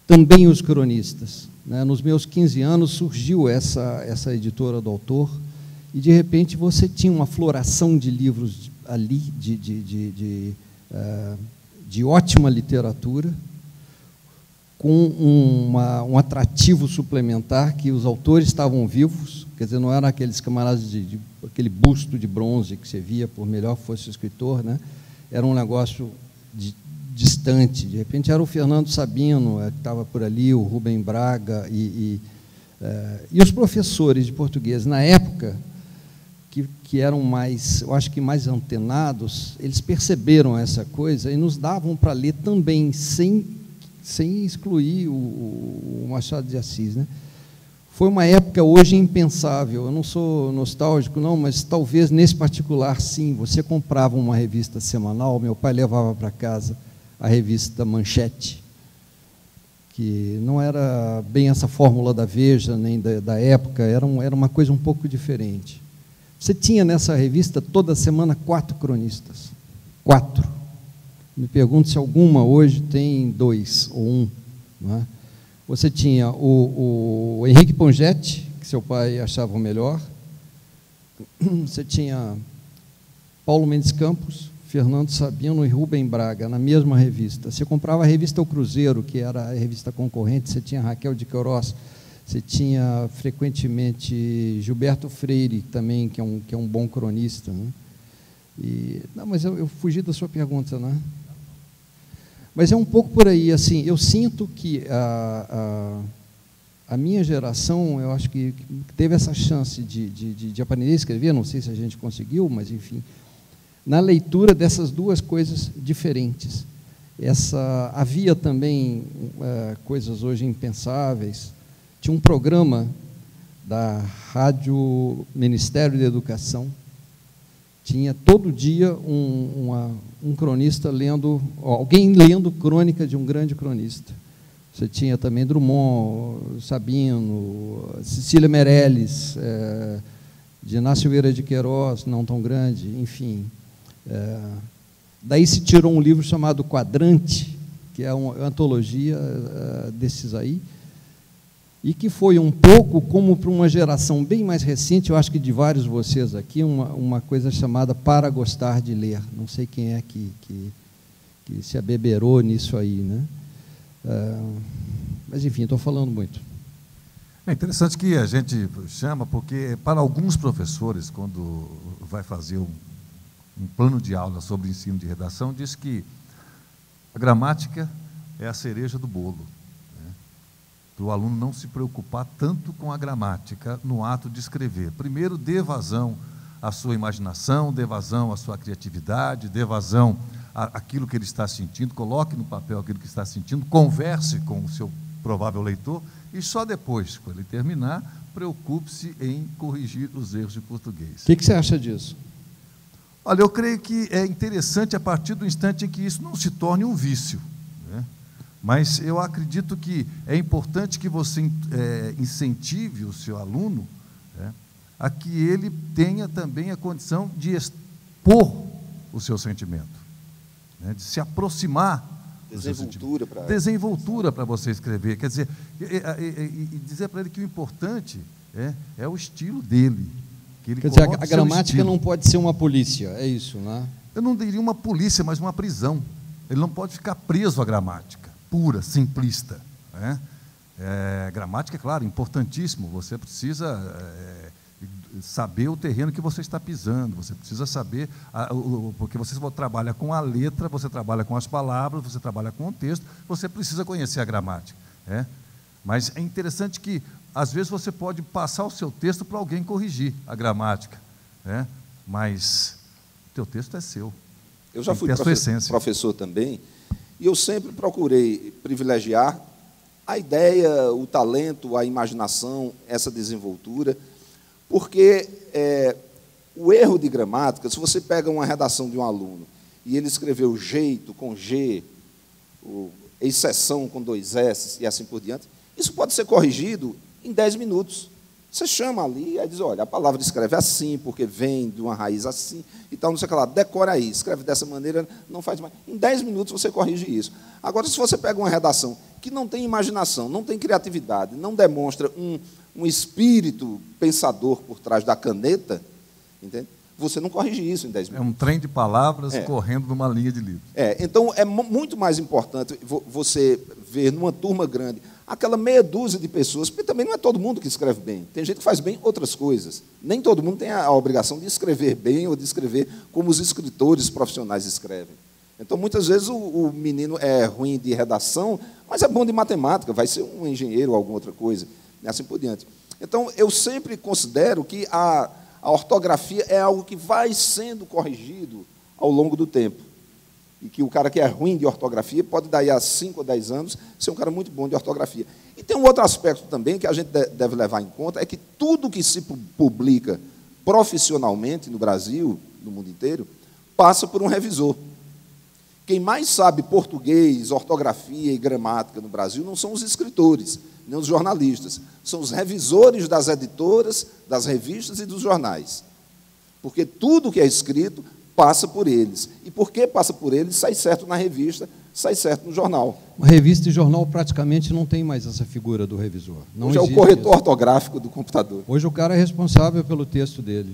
também os cronistas, né? Nos meus 15 anos surgiu essa editora do autor, e de repente você tinha uma floração de livros ali, de ótima literatura, com um atrativo suplementar, que os autores estavam vivos, quer dizer, não eram aqueles camaradas aquele busto de bronze que você via, por melhor que fosse o escritor, né? Era um negócio distante. De repente era o Fernando Sabino, que estava por ali, o Rubem Braga, e os professores de português, na época, que eram mais, eu acho que mais antenados, eles perceberam essa coisa e nos davam para ler também, sem excluir o Machado de Assis, né? Foi uma época hoje impensável. Eu não sou nostálgico, não, mas talvez nesse particular, sim. Você comprava uma revista semanal, meu pai levava para casa a revista Manchete, que não era bem essa fórmula da Veja, nem da época, era uma coisa um pouco diferente. Você tinha nessa revista, toda semana, 4 cronistas. 4. Me pergunto se alguma hoje tem 2 ou 1. Não é? Você tinha o Henrique Pongetti, que seu pai achava o melhor. Você tinha Paulo Mendes Campos, Fernando Sabino e Rubem Braga, na mesma revista. Você comprava a revista O Cruzeiro, que era a revista concorrente, você tinha Raquel de Queiroz, você tinha, frequentemente, Gilberto Freire, também, que é um bom cronista. Né? Não, mas eu fugi da sua pergunta, né? Mas é um pouco por aí, assim, eu sinto que a minha geração, eu acho que teve essa chance de aprender a escrever, não sei se a gente conseguiu, mas, enfim, na leitura dessas duas coisas diferentes. Havia também coisas hoje impensáveis. Tinha um programa da Rádio Ministério da Educação, tinha todo dia um cronista lendo, alguém lendo crônica de um grande cronista. Você tinha também Drummond, Sabino, Cecília Meirelles, de Inácio Silveira de Queiroz, não tão grande, enfim. Daí se tirou um livro chamado Quadrante, que é uma antologia desses aí, e que foi um pouco como para uma geração bem mais recente, eu acho que de vários de vocês aqui, uma coisa chamada Para Gostar de Ler. Não sei quem é que se abeberou nisso aí, né? Mas, enfim, estou falando muito. É interessante que a gente chama, porque para alguns professores, quando vai fazer um plano de aula sobre ensino de redação, diz que a gramática é a cereja do bolo. Para o aluno não se preocupar tanto com a gramática no ato de escrever. Primeiro, dê vazão à sua imaginação, dê vazão à sua criatividade, dê vazão àquilo que ele está sentindo, coloque no papel aquilo que está sentindo, converse com o seu provável leitor e só depois, quando ele terminar, preocupe-se em corrigir os erros de português. O que você acha disso? Olha, eu creio que é interessante a partir do instante em que isso não se torne um vício, né? Mas eu acredito que é importante que você incentive o seu aluno, né, a que ele tenha também a condição de expor o seu sentimento, né, de se aproximar do seu sentimento. Desenvoltura para você escrever. Quer dizer, e dizer para ele que o importante é o estilo dele. Que ele Quer dizer, a gramática não pode ser uma polícia, é isso, né? Eu não diria uma polícia, mas uma prisão. Ele não pode ficar preso à gramática pura, simplista, né? Gramática, é claro, importantíssimo. Você precisa saber o terreno que você está pisando, você precisa saber, porque você trabalha com a letra, você trabalha com as palavras, você trabalha com o texto, você precisa conhecer a gramática, né? Mas é interessante que, às vezes, você pode passar o seu texto para alguém corrigir a gramática, né? Mas o teu texto é seu. Eu já fui professor também, e eu sempre procurei privilegiar a ideia, o talento, a imaginação, essa desenvoltura, porque o erro de gramática, se você pega uma redação de um aluno e ele escreveu jeito com G, exceção com 2 S e assim por diante, isso pode ser corrigido em 10 minutos. Você chama ali e diz, olha, a palavra escreve assim, porque vem de uma raiz assim, e tal, não sei o que lá, decora aí, escreve dessa maneira, não faz mais. Em 10 minutos você corrige isso. Agora, se você pega uma redação que não tem imaginação, não tem criatividade, não demonstra um espírito pensador por trás da caneta, entende? Você não corrige isso em 10 minutos. É um trem de palavras correndo numa linha de livro. Então, é muito mais importante você ver numa turma grande aquela meia dúzia de pessoas, porque também não é todo mundo que escreve bem. Tem gente que faz bem outras coisas. Nem todo mundo tem a obrigação de escrever bem ou de escrever como os escritores profissionais escrevem. Então, muitas vezes, o menino é ruim de redação, mas é bom de matemática, vai ser um engenheiro ou alguma outra coisa, e assim por diante. Então, eu sempre considero que a ortografia é algo que vai sendo corrigido ao longo do tempo. E que o cara que é ruim de ortografia pode, daí a 5 ou 10 anos, ser um cara muito bom de ortografia. E tem um outro aspecto também que a gente deve levar em conta, é que tudo que se publica profissionalmente no Brasil, no mundo inteiro, passa por um revisor. Quem mais sabe português, ortografia e gramática no Brasil não são os escritores, nem os jornalistas, são os revisores das editoras, das revistas e dos jornais. Porque tudo que é escrito passa por eles. E porque passa por eles, sai certo na revista, sai certo no jornal. A revista e jornal praticamente não tem mais essa figura do revisor. Não Hoje é o corretor ortográfico do computador. Hoje o cara é responsável pelo texto dele.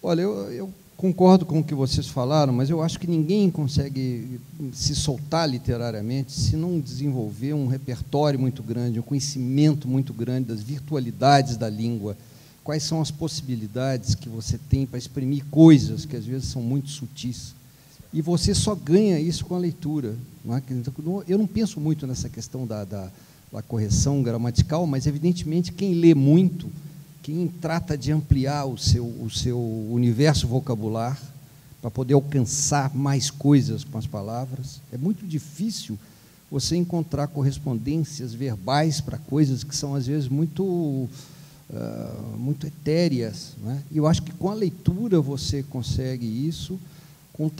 Olha, eu concordo com o que vocês falaram, mas eu acho que ninguém consegue se soltar literariamente se não desenvolver um repertório muito grande, um conhecimento muito grande das virtualidades da língua. Quais são as possibilidades que você tem para exprimir coisas que às vezes são muito sutis. E você só ganha isso com a leitura. Não é? Eu não penso muito nessa questão da correção gramatical, mas, evidentemente, quem lê muito, quem trata de ampliar o seu universo vocabular para poder alcançar mais coisas com as palavras, é muito difícil você encontrar correspondências verbais para coisas que são, às vezes, muito etéreas. Né? E eu acho que com a leitura você consegue isso, com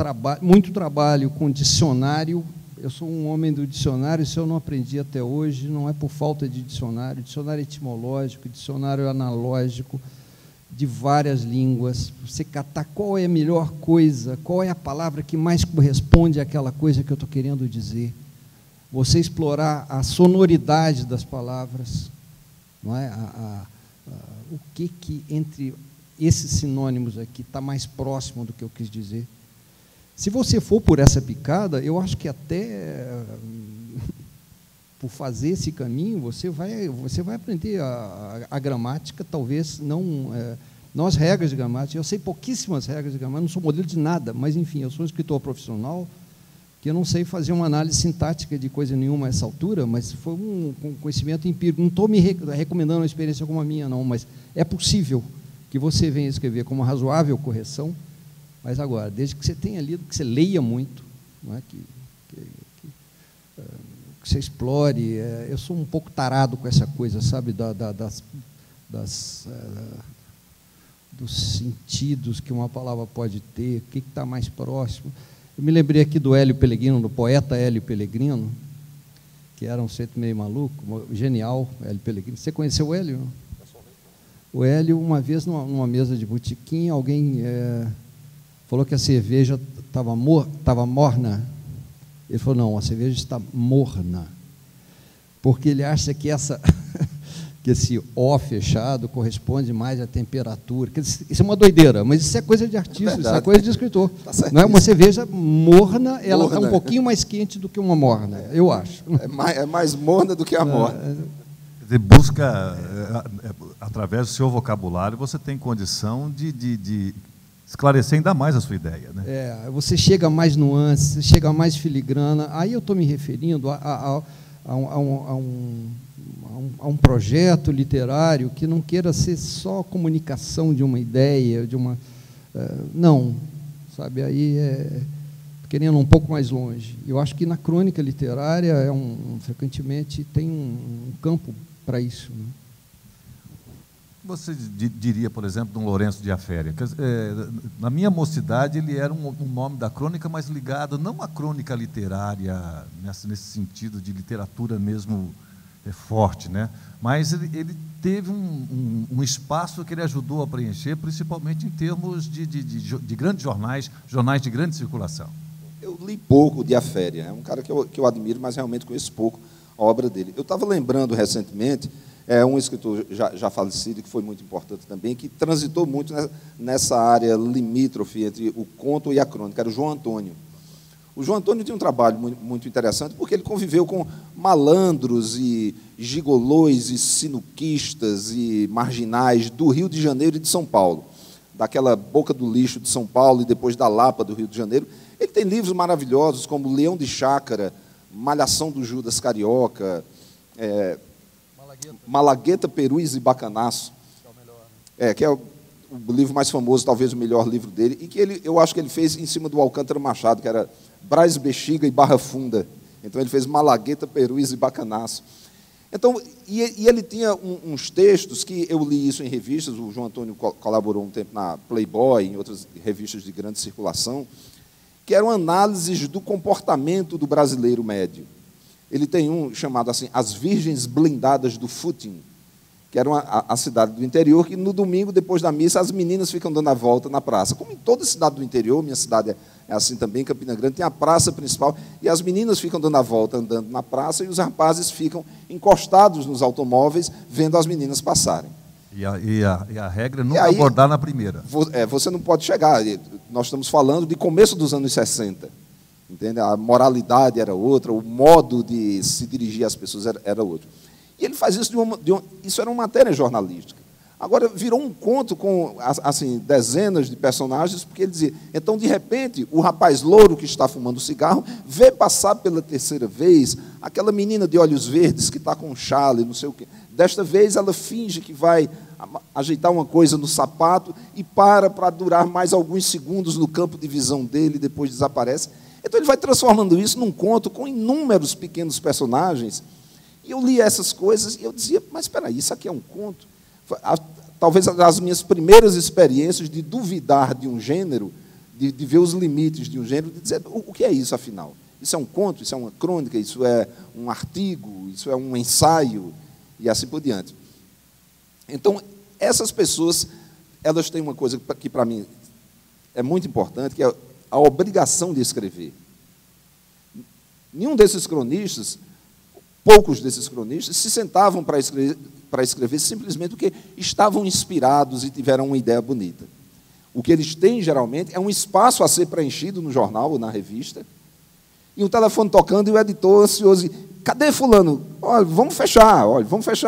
muito trabalho com dicionário. Eu sou um homem do dicionário, se eu não aprendi até hoje, não é por falta de dicionário etimológico, dicionário analógico, de várias línguas, você catar qual é a melhor coisa, qual é a palavra que mais corresponde àquela coisa que eu estou querendo dizer, você explorar a sonoridade das palavras, não é? O que entre esses sinônimos aqui está mais próximo do que eu quis dizer. Se você for por essa picada, eu acho que até por fazer esse caminho, você vai aprender a gramática, talvez não as regras de gramática. Eu sei pouquíssimas regras de gramática, não sou modelo de nada, mas, enfim, eu sou um escritor profissional que eu não sei fazer uma análise sintática de coisa nenhuma a essa altura, mas foi um conhecimento empírico. Não estou me recomendando uma experiência como a minha, não, mas é possível que você venha escrever com uma razoável correção. Mas agora, desde que você tenha lido, que você leia muito, não é? que você explore. Eu sou um pouco tarado com essa coisa, sabe, dos sentidos que uma palavra pode ter, o que está mais próximo. Eu me lembrei aqui do Hélio Pellegrino, do poeta Hélio Pellegrino, que era um sujeito meio maluco, genial, Hélio Pellegrino. Você conheceu o Hélio? O Hélio, uma vez, numa mesa de botequim, alguém falou que a cerveja estava morna. Ele falou, não, a cerveja está morna, porque ele acha que que esse O fechado corresponde mais à temperatura. Isso é uma doideira, mas isso é coisa de artista, isso é coisa de escritor. Tá, não é uma cerveja morna, ela está um pouquinho mais quente do que uma morna, eu acho. É mais morna do que a morna. Você busca, através do seu vocabulário, você tem condição de esclarecer ainda mais a sua ideia. Né? Você chega a mais nuances, você chega a mais filigrana. Aí eu estou me referindo a um projeto literário que não queira ser só comunicação de uma ideia, não, sabe, aí querendo um pouco mais longe. Eu acho que na crônica literária frequentemente tem um campo para isso. Né? Você diria, por exemplo, de um Lourenço de Aféria? Na minha mocidade, ele era um nome da crônica, mas ligado não à crônica literária, nesse sentido de literatura mesmo forte, né? Mas ele teve um espaço que ele ajudou a preencher, principalmente em termos de grandes jornais de grande circulação. Eu li pouco de Aféria, é um cara que eu admiro, mas realmente conheço pouco a obra dele. Eu estava lembrando recentemente, um escritor já falecido, que foi muito importante também, que transitou muito nessa área limítrofe entre o conto e a crônica, era o João Antônio. O João Antônio tinha um trabalho muito interessante, porque ele conviveu com malandros e gigolôs e sinuquistas e marginais do Rio de Janeiro e de São Paulo, daquela boca do lixo de São Paulo e depois da Lapa do Rio de Janeiro. Ele tem livros maravilhosos, como Leão de Chácara, Malhação do Judas Carioca, Malagueta, Perus e Bacanaço, que é o livro mais famoso, talvez o melhor livro dele, e que eu acho que ele fez em cima do Alcântara Machado, que era Brás, Bexiga e Barra Funda. Então, ele fez Malagueta, Perus e Bacanaço. Então, e ele tinha uns textos que eu li isso em revistas, o João Antônio colaborou um tempo na Playboy, em outras revistas de grande circulação, que eram análises do comportamento do brasileiro médio. Ele tem um chamado assim, As Virgens Blindadas do Footing, que era a cidade do interior, que no domingo, depois da missa, as meninas ficam dando a volta na praça. Como em toda cidade do interior, minha cidade é assim também, Campina Grande, tem a praça principal, e as meninas ficam dando a volta, andando na praça, e os rapazes ficam encostados nos automóveis, vendo as meninas passarem. E a regra é nunca abordar na primeira. Você não pode chegar. Nós estamos falando de começo dos anos 60. Entende? A moralidade era outra, o modo de se dirigir às pessoas era outro. E ele faz isso isso era uma matéria jornalística. Agora, virou um conto com assim, dezenas de personagens, porque ele dizia, então, de repente, o rapaz louro que está fumando cigarro vê passar pela terceira vez aquela menina de olhos verdes que está com um chale, não sei o quê. Desta vez, ela finge que vai ajeitar uma coisa no sapato e para durar mais alguns segundos no campo de visão dele e depois desaparece. Então, ele vai transformando isso num conto com inúmeros pequenos personagens. E eu li essas coisas e eu dizia, mas espera aí, isso aqui é um conto? Talvez as minhas primeiras experiências de duvidar de um gênero, de ver os limites de um gênero, de dizer, o que é isso, afinal? Isso é um conto, isso é uma crônica, isso é um artigo, isso é um ensaio, e assim por diante. Então, essas pessoas, elas têm uma coisa que, para mim, é muito importante, que é a obrigação de escrever. Nenhum desses cronistas, poucos desses cronistas, se sentavam para escrever simplesmente porque estavam inspirados e tiveram uma ideia bonita. O que eles têm, geralmente, é um espaço a ser preenchido no jornal ou na revista, e o telefone tocando e o editor ansioso, cadê fulano? Olha, vamos fechar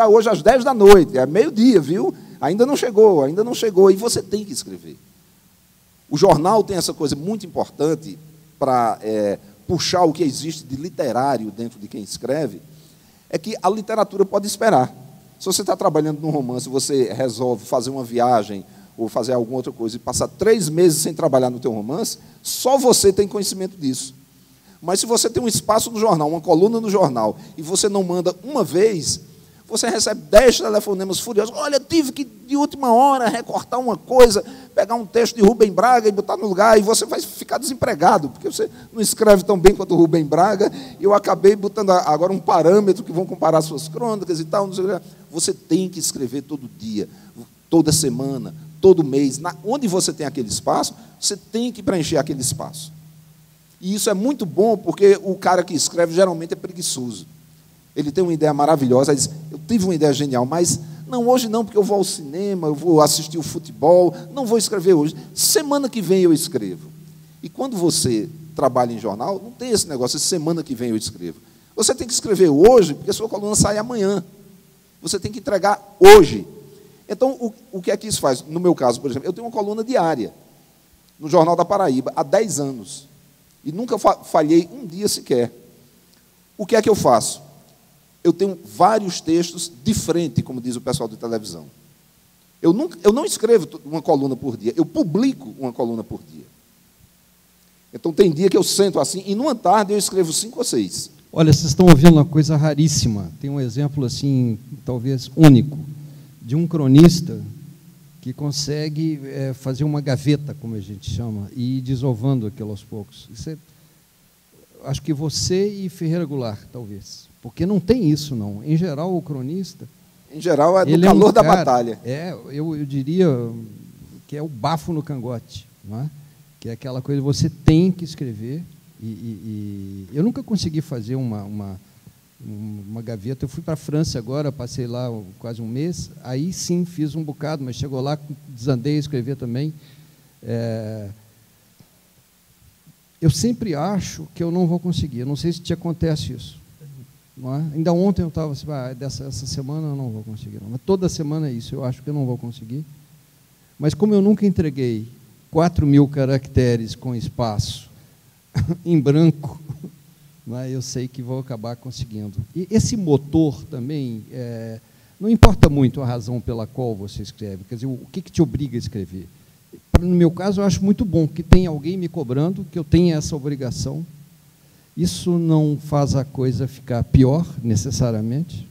hoje às 10 da noite, é meio-dia, viu? Ainda não chegou, e você tem que escrever. O jornal tem essa coisa muito importante para puxar o que existe de literário dentro de quem escreve, é que a literatura pode esperar. Se você está trabalhando num romance, você resolve fazer uma viagem ou fazer alguma outra coisa e passar 3 meses sem trabalhar no teu romance, só você tem conhecimento disso. Mas se você tem um espaço no jornal, uma coluna no jornal, e você não manda uma vez, você recebe 10 telefonemas furiosos. Olha, tive que, de última hora, recortar uma coisa, pegar um texto de Rubem Braga e botar no lugar, e você vai ficar desempregado, porque você não escreve tão bem quanto o Rubem Braga, e eu acabei botando agora um parâmetro que vão comparar suas crônicas e tal. Não sei o que. Você tem que escrever todo dia, toda semana, todo mês. Onde você tem aquele espaço, você tem que preencher aquele espaço. E isso é muito bom, porque o cara que escreve geralmente é preguiçoso. Ele tem uma ideia maravilhosa, ele diz, eu tive uma ideia genial, mas não, hoje não, porque eu vou ao cinema, eu vou assistir o futebol, não vou escrever hoje. Semana que vem eu escrevo. E quando você trabalha em jornal, não tem esse negócio, semana que vem eu escrevo. Você tem que escrever hoje, porque a sua coluna sai amanhã. Você tem que entregar hoje. Então, o que é que isso faz? No meu caso, por exemplo, eu tenho uma coluna diária, no Jornal da Paraíba, há 10 anos. E nunca falhei um dia sequer. O que é que eu faço? Eu tenho vários textos de frente, como diz o pessoal de televisão. Eu não escrevo uma coluna por dia, eu publico uma coluna por dia. Então, tem dia que eu sento assim, e numa tarde eu escrevo 5 ou 6. Olha, vocês estão ouvindo uma coisa raríssima. Tem um exemplo, assim, talvez único, de um cronista que consegue fazer uma gaveta, como a gente chama, e ir desovando aquilo aos poucos. Isso acho que você e Ferreira Goulart, talvez. Porque não tem isso, não. Em geral, o cronista... Em geral, é do calor da batalha. Eu diria que é o bafo no cangote, não é? Que é aquela coisa, você tem que escrever, e eu nunca consegui fazer uma gaveta. Eu fui para a França agora, passei lá quase um mês, aí sim fiz um bocado, mas chegou lá, desandei a escrever também. Eu sempre acho que eu não vou conseguir, eu não sei se te acontece isso. Não é? Ainda ontem eu estava assim, essa semana eu não vou conseguir, não. Mas toda semana é isso, eu acho que eu não vou conseguir. Mas como eu nunca entreguei 4.000 caracteres com espaço em branco, eu sei que vou acabar conseguindo. E esse motor também, não importa muito a razão pela qual você escreve, quer dizer, o que te obriga a escrever. No meu caso, eu acho muito bom que tem alguém me cobrando, que eu tenha essa obrigação. Isso não faz a coisa ficar pior, necessariamente.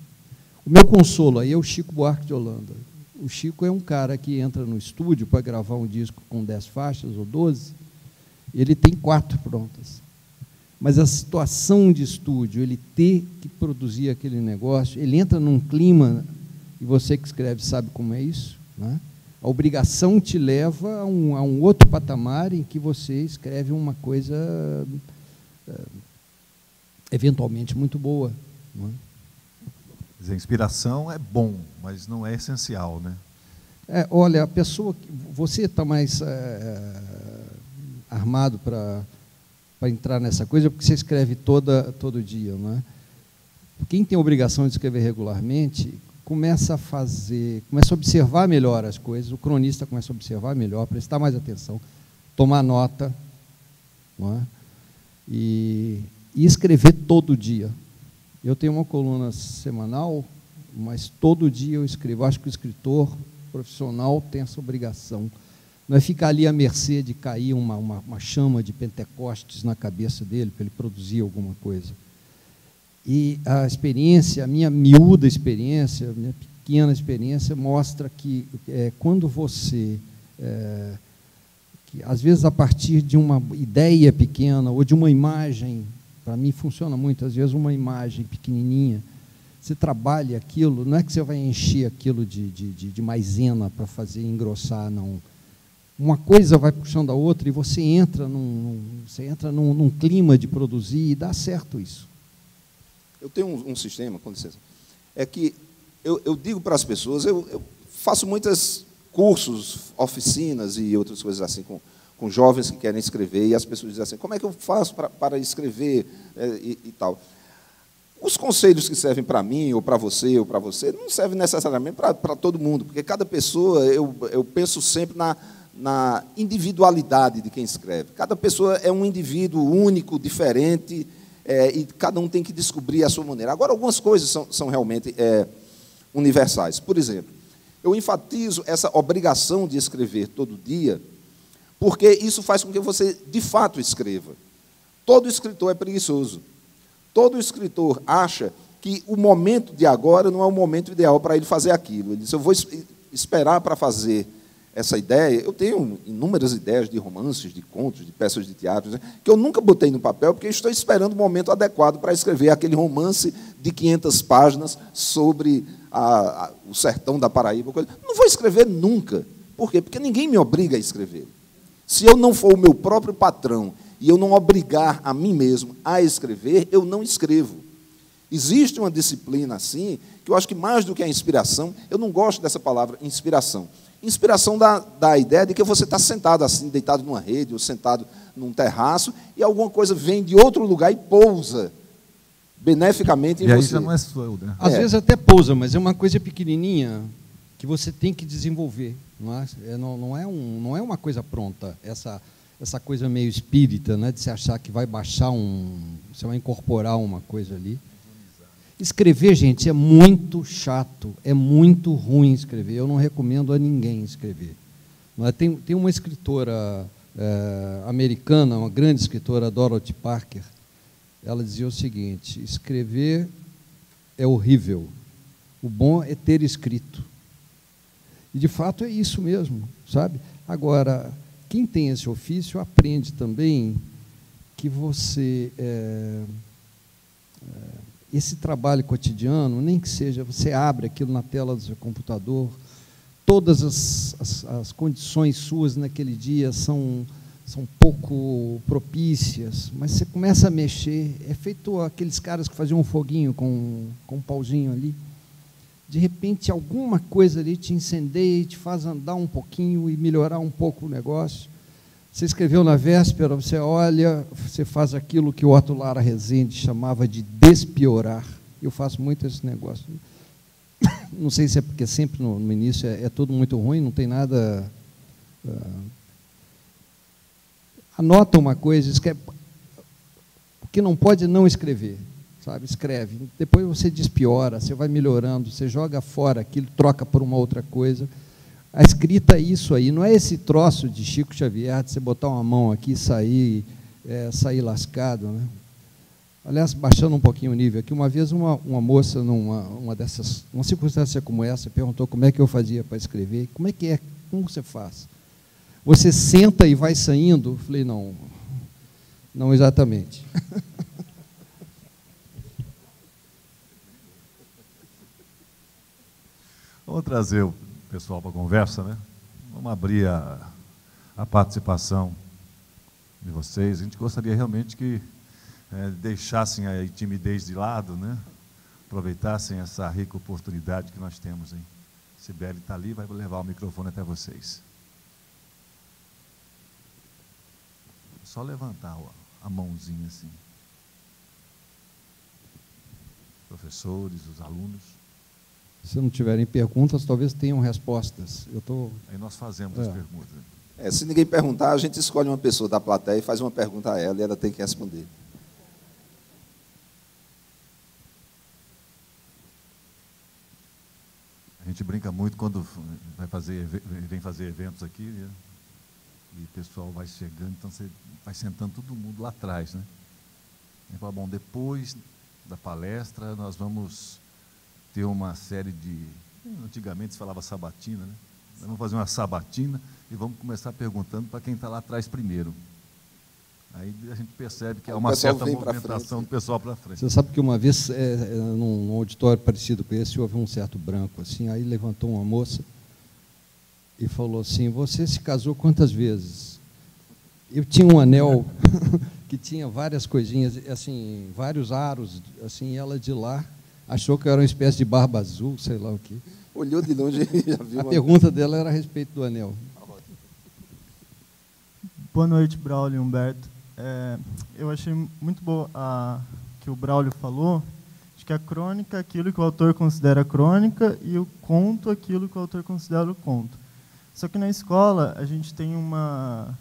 O meu consolo aí é o Chico Buarque de Holanda. O Chico é um cara que entra no estúdio para gravar um disco com 10 faixas ou 12, ele tem 4 prontas. Mas a situação de estúdio, ele ter que produzir aquele negócio, ele entra num clima, e você que escreve sabe como é isso, né? A obrigação te leva a um outro patamar em que você escreve uma coisa eventualmente muito boa, não é? Quer dizer, a inspiração é bom, mas não é essencial, né? Olha, a pessoa, você está mais armado para entrar nessa coisa, porque você escreve todo dia, não é? Quem tem a obrigação de escrever regularmente começa a observar melhor as coisas, o cronista começa a observar melhor, prestar mais atenção, tomar nota, não é? E escrever todo dia. Eu tenho uma coluna semanal, mas todo dia eu escrevo. Acho que o escritor profissional tem essa obrigação. Não é ficar ali à mercê de cair uma chama de Pentecostes na cabeça dele para ele produzir alguma coisa. E a experiência, a minha miúda experiência, a minha pequena experiência, mostra que quando você, que às vezes a partir de uma ideia pequena ou de uma imagem, para mim funciona muito, às vezes uma imagem pequenininha, você trabalha aquilo, não é que você vai encher aquilo de maisena para fazer engrossar, não. Uma coisa vai puxando a outra e você entra num clima de produzir e dá certo isso. Eu tenho um sistema, com licença, é que eu digo para as pessoas, eu faço muitos cursos, oficinas e outras coisas assim, com jovens que querem escrever, e as pessoas dizem assim, como é que eu faço para escrever e tal. Os conselhos que servem para mim, ou para você, não servem necessariamente para todo mundo, porque cada pessoa, eu penso sempre na individualidade de quem escreve. Cada pessoa é um indivíduo único, diferente, e cada um tem que descobrir a sua maneira. Agora, algumas coisas são realmente universais. Por exemplo, eu enfatizo essa obrigação de escrever todo dia, porque isso faz com que você, de fato, escreva. Todo escritor é preguiçoso. Todo escritor acha que o momento de agora não é o momento ideal para ele fazer aquilo. Ele diz, eu vou esperar para fazer essa ideia. Eu tenho inúmeras ideias de romances, de contos, de peças de teatro, né, que eu nunca botei no papel, porque estou esperando o momento adequado para escrever aquele romance de 500 páginas sobre o sertão da Paraíba. Não vou escrever nunca. Por quê? Porque ninguém me obriga a escrever. Se eu não for o meu próprio patrão e eu não obrigar a mim mesmo a escrever, eu não escrevo. Existe uma disciplina assim, que eu acho que mais do que a inspiração, eu não gosto dessa palavra inspiração. Inspiração dá a ideia de que você está sentado assim, deitado numa rede, ou sentado num terraço, e alguma coisa vem de outro lugar e pousa beneficamente em você. E aí já não é sua, né? Às vezes até pousa, mas é uma coisa pequenininha que você tem que desenvolver. Não é uma coisa pronta, essa coisa meio espírita, né, de se achar que vai baixar você vai incorporar uma coisa ali. Escrever, gente, é muito chato, é muito ruim escrever. Eu não recomendo a ninguém escrever. Tem uma escritora americana, uma grande escritora, Dorothy Parker, ela dizia o seguinte, escrever é horrível, o bom é ter escrito. E, de fato, é isso mesmo, sabe? Agora, quem tem esse ofício aprende também que você... esse trabalho cotidiano, nem que seja, você abre aquilo na tela do seu computador, todas as condições suas naquele dia são pouco propícias, mas você começa a mexer, é feito aqueles caras que faziam um foguinho com um pauzinho ali, de repente alguma coisa ali te incendeia e te faz andar um pouquinho e melhorar um pouco o negócio. Você escreveu na véspera, você olha, você faz aquilo que o Otto Lara Rezende chamava de despiorar. Eu faço muito esse negócio. Não sei se é porque sempre no início é tudo muito ruim, não tem nada... Anota uma coisa, escreve, porque não pode não escrever, sabe? Escreve. Depois você despiora, você vai melhorando, você joga fora aquilo, troca por uma outra coisa. A escrita é isso aí, não é esse troço de Chico Xavier, de você botar uma mão aqui e sair lascado, né? Aliás, baixando um pouquinho o nível aqui, uma vez uma moça, numa circunstância como essa, perguntou como é que eu fazia para escrever. Como você faz? Você senta e vai saindo? Eu falei, não, Não exatamente. Vamos trazer o pessoal para a conversa, né? Vamos abrir a participação de vocês. A gente gostaria realmente que deixassem a timidez de lado, né? Aproveitassem essa rica oportunidade que nós temos, hein? Sibeli está ali, vai levar o microfone até vocês. Só levantar a mãozinha assim. Professores, os alunos. Se não tiverem perguntas, talvez tenham respostas. Aí nós fazemos as perguntas. Se ninguém perguntar, a gente escolhe uma pessoa da plateia e faz uma pergunta a ela e ela tem que responder. A gente brinca muito quando vem fazer eventos aqui, né? E o pessoal vai chegando, então você vai sentando todo mundo lá atrás, né? E fala, bom, depois da palestra nós vamos ter uma série de... Antigamente se falava sabatina, né? Nós vamos fazer uma sabatina e vamos começar perguntando para quem está lá atrás primeiro. Aí a gente percebe que há uma certa movimentação do pessoal para frente. Você sabe que uma vez, num auditório parecido com esse, houve um certo branco, assim, aí levantou uma moça e falou assim, você se casou quantas vezes? Eu tinha um anel que tinha várias coisinhas, assim, vários aros, assim, e ela de lá achou que eu era uma espécie de barba azul, sei lá o quê. Olhou de longe e já viu. A pergunta dela era a respeito do anel. Boa noite, Braulio e Humberto. Eu achei muito boa que o Braulio falou, de que a crônica é aquilo que o autor considera crônica e o conto aquilo que o autor considera o conto. Só que na escola a gente tem uma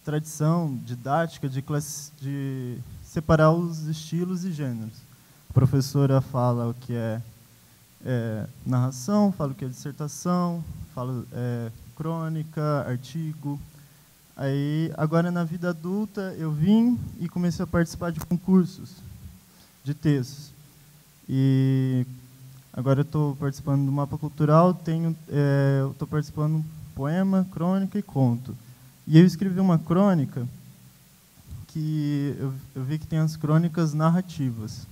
tradição didática de separar os estilos e gêneros. A professora fala o que é narração, fala o que é dissertação, fala crônica, artigo. Aí, agora na vida adulta, eu vim e comecei a participar de concursos de textos. E agora eu estou participando do Mapa Cultural, estou participando de poema, crônica e conto. E eu escrevi uma crônica que eu vi que tem as crônicas narrativas.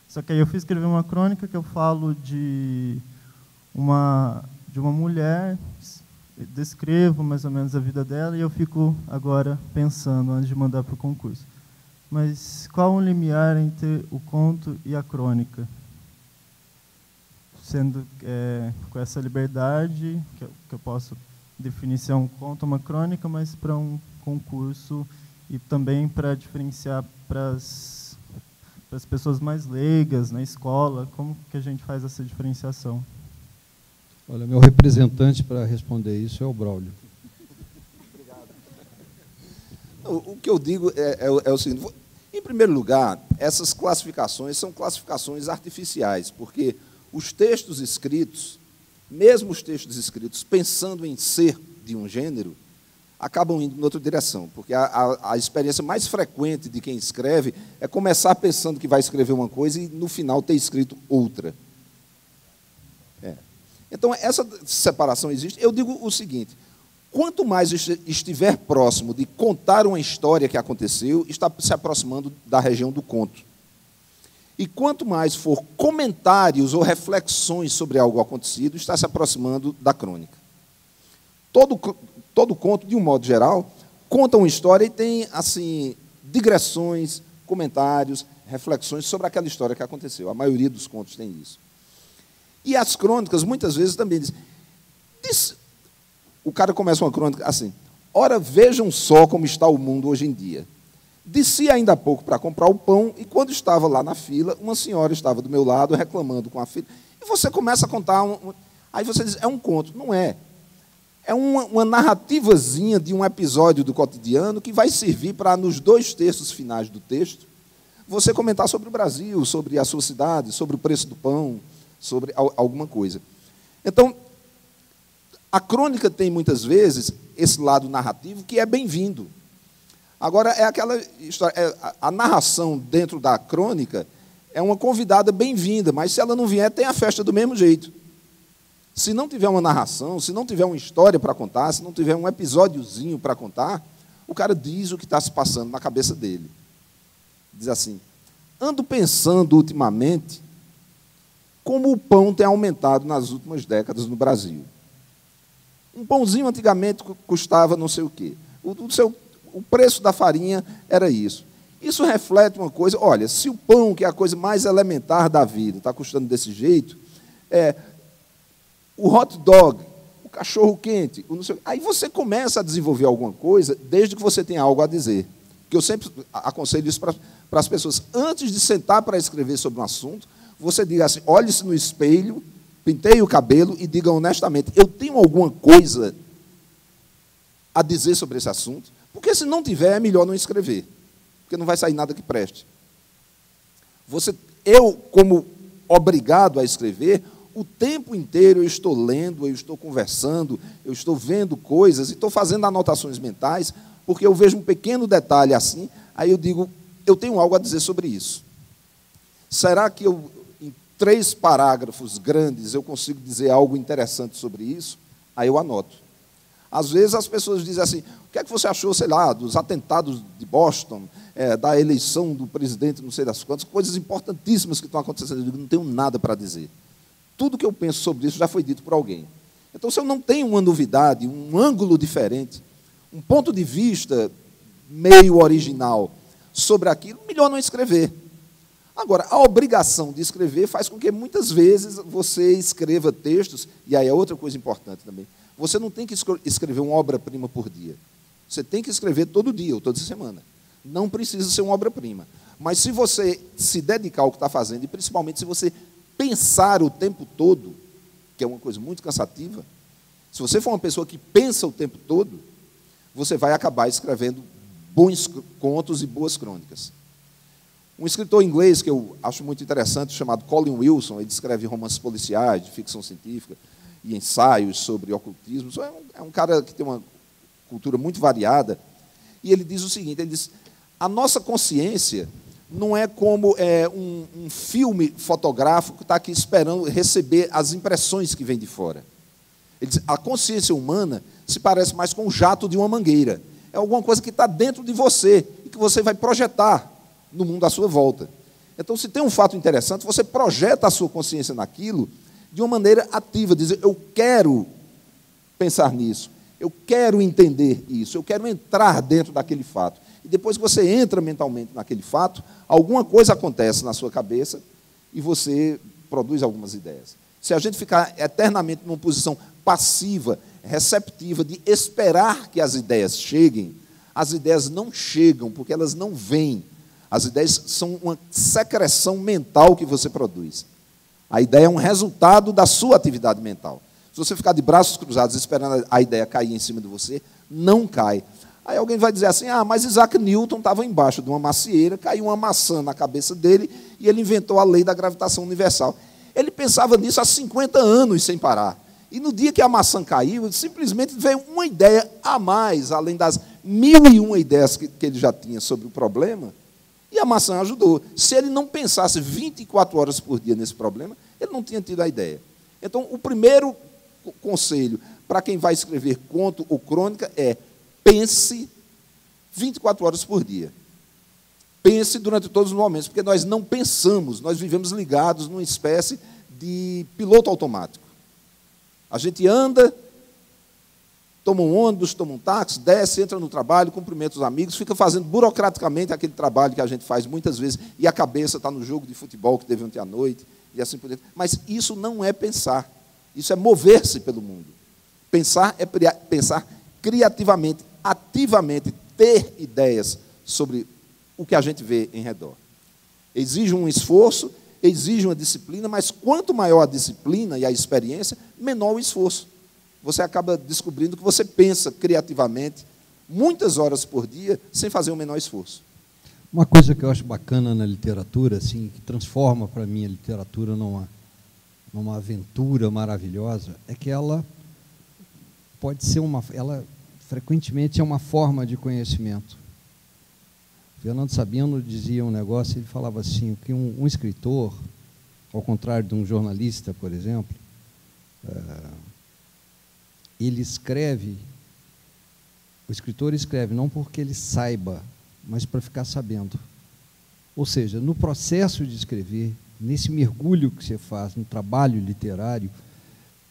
Só que aí eu fui escrever uma crônica que eu falo de uma mulher, descrevo mais ou menos a vida dela e eu fico agora pensando antes de mandar para o concurso. Mas qual o limiar entre o conto e a crônica? Sendo com essa liberdade, que eu posso definir se é um conto ou uma crônica, mas para um concurso e também para diferenciar para as pessoas mais leigas na escola, como que a gente faz essa diferenciação? Olha, meu representante para responder isso é o Braulio. Obrigado. O que eu digo é o seguinte, em primeiro lugar, essas classificações são classificações artificiais, porque os textos escritos, mesmo os textos escritos pensando em ser de um gênero, acabam indo em outra direção, porque a experiência mais frequente de quem escreve é começar pensando que vai escrever uma coisa e, no final, ter escrito outra. Então, essa separação existe. Eu digo o seguinte, quanto mais estiver próximo de contar uma história que aconteceu, está se aproximando da região do conto. E quanto mais for comentários ou reflexões sobre algo acontecido, está se aproximando da crônica. Todo conto, de um modo geral, conta uma história e tem, assim, digressões, comentários, reflexões sobre aquela história que aconteceu. A maioria dos contos tem isso. E as crônicas, muitas vezes, também dizem... O cara começa uma crônica assim, ora, vejam só como está o mundo hoje em dia. Desci ainda há pouco para comprar o pão, e quando estava lá na fila, uma senhora estava do meu lado, reclamando com a filha, e você começa a contar... Aí você diz, é um conto. Não é. É uma narrativazinha de um episódio do cotidiano que vai servir para, nos 2 terços finais do texto, você comentar sobre o Brasil, sobre a sua cidade, sobre o preço do pão, sobre alguma coisa. Então, a crônica tem, muitas vezes, esse lado narrativo que é bem-vindo. Agora, é aquela história, a narração dentro da crônica é uma convidada bem-vinda, mas se ela não vier, tem a festa do mesmo jeito. Se não tiver uma narração, se não tiver uma história para contar, se não tiver um episódiozinho para contar, o cara diz o que está se passando na cabeça dele. Diz assim: ando pensando ultimamente como o pão tem aumentado nas últimas décadas no Brasil. Um pãozinho antigamente custava não sei o quê. O preço da farinha era isso. Isso reflete uma coisa, olha, se o pão, que é a coisa mais elementar da vida, está custando desse jeito, o hot dog, o cachorro quente, o não sei, aí você começa a desenvolver alguma coisa desde que você tenha algo a dizer. Que eu sempre aconselho isso para as pessoas. Antes de sentar para escrever sobre um assunto, você diga assim, olhe-se no espelho, penteie o cabelo e diga honestamente, eu tenho alguma coisa a dizer sobre esse assunto? Porque se não tiver, é melhor não escrever, porque não vai sair nada que preste. Eu, como obrigado a escrever, o tempo inteiro eu estou lendo, eu estou conversando, eu estou vendo coisas, e estou fazendo anotações mentais, porque eu vejo um pequeno detalhe assim, aí eu digo, eu tenho algo a dizer sobre isso. Será que em 3 parágrafos grandes, eu consigo dizer algo interessante sobre isso? Aí eu anoto. Às vezes as pessoas dizem assim, o que é que você achou, sei lá, dos atentados de Boston, da eleição do presidente, não sei das quantas, coisas importantíssimas que estão acontecendo. Eu digo, não tenho nada para dizer. Tudo que eu penso sobre isso já foi dito por alguém. Então, se eu não tenho uma novidade, um ângulo diferente, um ponto de vista meio original sobre aquilo, melhor não escrever. Agora, a obrigação de escrever faz com que muitas vezes você escreva textos, e aí é outra coisa importante também, você não tem que escrever uma obra-prima por dia. Você tem que escrever todo dia ou toda semana. Não precisa ser uma obra-prima. Mas se você se dedicar ao que está fazendo, e principalmente se você pensar o tempo todo, que é uma coisa muito cansativa, se você for uma pessoa que pensa o tempo todo, você vai acabar escrevendo bons contos e boas crônicas. Um escritor inglês que eu acho muito interessante, chamado Colin Wilson, ele escreve romances policiais, de ficção científica, e ensaios sobre ocultismo. É um cara que tem uma cultura muito variada, e ele diz o seguinte, ele diz, a nossa consciência não é como um filme fotográfico que está aqui esperando receber as impressões que vêm de fora. Ele diz, a consciência humana se parece mais com o jato de uma mangueira. É alguma coisa que está dentro de você e que você vai projetar no mundo à sua volta. Então, se tem um fato interessante, você projeta a sua consciência naquilo de uma maneira ativa, dizer, eu quero pensar nisso, eu quero entender isso, eu quero entrar dentro daquele fato. E depois que você entra mentalmente naquele fato, alguma coisa acontece na sua cabeça e você produz algumas ideias. Se a gente ficar eternamente numa posição passiva, receptiva, de esperar que as ideias cheguem, as ideias não chegam, porque elas não vêm. As ideias são uma secreção mental que você produz. A ideia é um resultado da sua atividade mental. Se você ficar de braços cruzados esperando a ideia cair em cima de você, não cai. Aí alguém vai dizer assim, mas Isaac Newton estava embaixo de uma macieira, caiu uma maçã na cabeça dele e ele inventou a lei da gravitação universal. Ele pensava nisso há 50 anos sem parar. E no dia que a maçã caiu, simplesmente veio uma ideia a mais, além das 1001 ideias que ele já tinha sobre o problema, e a maçã ajudou. Se ele não pensasse 24 horas por dia nesse problema, ele não tinha tido a ideia. Então, o primeiro conselho para quem vai escrever conto ou crônica é pense 24 horas por dia. Pense durante todos os momentos, porque nós não pensamos, nós vivemos ligados numa espécie de piloto automático. A gente anda, toma um ônibus, toma um táxi, desce, entra no trabalho, cumprimenta os amigos, fica fazendo burocraticamente aquele trabalho que a gente faz muitas vezes, e a cabeça está no jogo de futebol que teve ontem à noite, e assim por diante. Mas isso não é pensar, isso é mover-se pelo mundo. Pensar é pensar criativamente, ativamente, ter ideias sobre o que a gente vê em redor. Exige um esforço, exige uma disciplina, mas quanto maior a disciplina e a experiência, menor o esforço. Você acaba descobrindo que você pensa criativamente muitas horas por dia sem fazer o menor esforço. Uma coisa que eu acho bacana na literatura, assim, que transforma para mim a literatura numa aventura maravilhosa, é que ela pode ser ela frequentemente é uma forma de conhecimento. Fernando Sabino dizia um negócio, ele falava assim, que um escritor, ao contrário de um jornalista, por exemplo, ele escreve, o escritor escreve não porque ele saiba, mas para ficar sabendo. Ou seja, no processo de escrever, nesse mergulho que você faz no trabalho literário,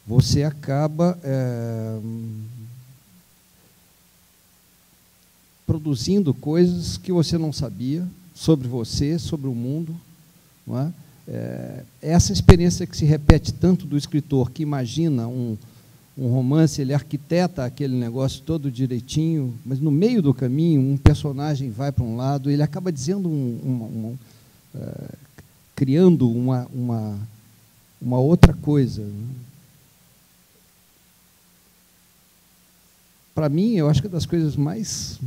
você acaba produzindo coisas que você não sabia sobre você, sobre o mundo, não é? Essa experiência que se repete tanto do escritor, que imagina um romance, ele arquiteta aquele negócio todo direitinho, mas no meio do caminho um personagem vai para um lado, ele acaba dizendo criando uma outra coisa. Para mim, eu acho que é das coisas mais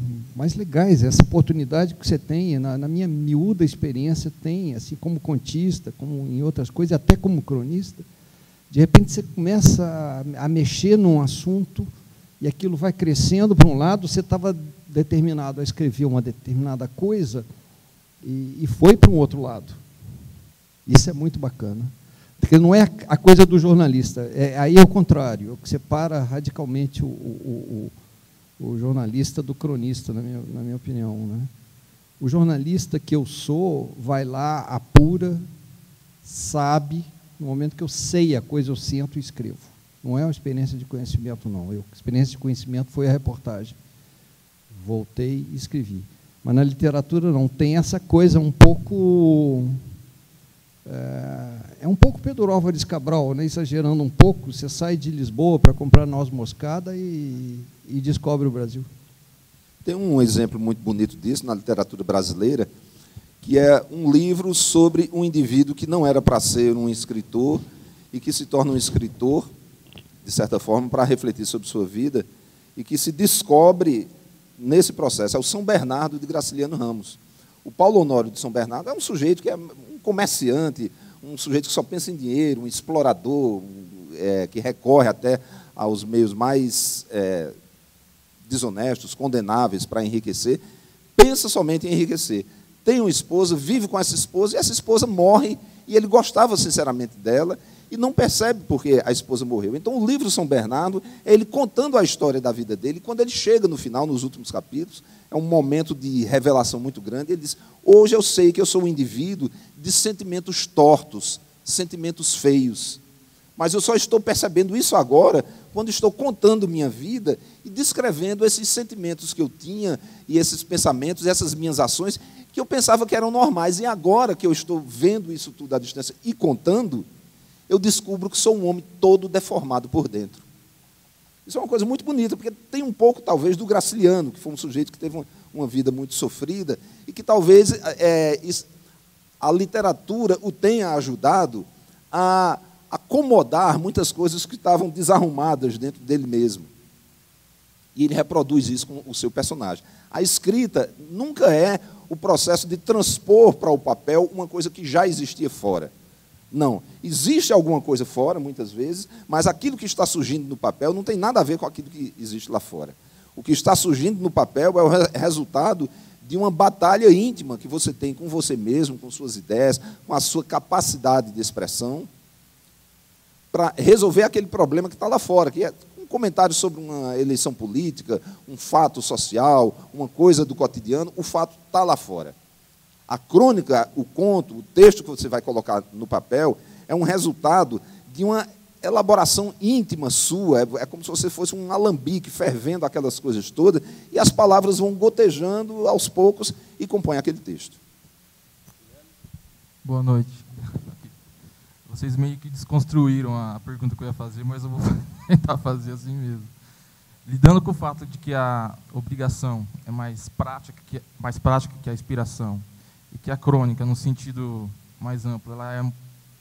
legais, essa oportunidade que você tem, na minha miúda experiência, tem, assim, como contista, como em outras coisas, até como cronista, de repente você começa a mexer num assunto e aquilo vai crescendo para um lado, você estava determinado a escrever uma determinada coisa e foi para um outro lado. Isso é muito bacana. Porque não é a coisa do jornalista, aí é o contrário, é o que separa radicalmente o jornalista do cronista, na minha opinião, né? O jornalista que eu sou vai lá, apura, sabe, no momento que eu sei a coisa, eu sento e escrevo. Não é uma experiência de conhecimento, não. A experiência de conhecimento foi a reportagem. Voltei e escrevi. Mas na literatura não, tem essa coisa um pouco... É um pouco Pedro Álvares Cabral, né? Exagerando um pouco, você sai de Lisboa para comprar noz moscada e descobre o Brasil. Tem um exemplo muito bonito disso na literatura brasileira, que é um livro sobre um indivíduo que não era para ser um escritor e que se torna um escritor, de certa forma, para refletir sobre sua vida e que se descobre nesse processo. É o São Bernardo de Graciliano Ramos. O Paulo Honório de São Bernardo é um sujeito que é um comerciante, um sujeito que só pensa em dinheiro, um explorador, que recorre até aos meios mais desonestos, condenáveis para enriquecer, pensa somente em enriquecer. Tem uma esposa, vive com essa esposa, e essa esposa morre, e ele gostava sinceramente dela, e não percebe porque a esposa morreu. Então, o livro São Bernardo é ele contando a história da vida dele, e quando ele chega no final, nos últimos capítulos, é um momento de revelação muito grande, ele diz, hoje eu sei que eu sou um indivíduo de sentimentos tortos, sentimentos feios, mas eu só estou percebendo isso agora, quando estou contando minha vida e descrevendo esses sentimentos que eu tinha, e esses pensamentos, essas minhas ações, que eu pensava que eram normais, e agora que eu estou vendo isso tudo à distância e contando, eu descubro que sou um homem todo deformado por dentro. Isso é uma coisa muito bonita, porque tem um pouco, talvez, do Graciliano, que foi um sujeito que teve uma vida muito sofrida, e que talvez a literatura o tenha ajudado a acomodar muitas coisas que estavam desarrumadas dentro dele mesmo. E ele reproduz isso com o seu personagem. A escrita nunca é o processo de transpor para o papel uma coisa que já existia fora. Não. Existe alguma coisa fora, muitas vezes, mas aquilo que está surgindo no papel não tem nada a ver com aquilo que existe lá fora. O que está surgindo no papel é o resultado de uma batalha íntima que você tem com você mesmo, com suas ideias, com a sua capacidade de expressão, para resolver aquele problema que está lá fora, que é um comentário sobre uma eleição política, um fato social, uma coisa do cotidiano, o fato está lá fora. A crônica, o conto, o texto que você vai colocar no papel é um resultado de uma elaboração íntima sua, é como se você fosse um alambique fervendo aquelas coisas todas, e as palavras vão gotejando aos poucos e compõem aquele texto. Boa noite. Vocês meio que desconstruíram a pergunta que eu ia fazer, mas eu vou tentar fazer assim mesmo. Lidando com o fato de que a obrigação é mais prática que a inspiração, e que a crônica, no sentido mais amplo, ela é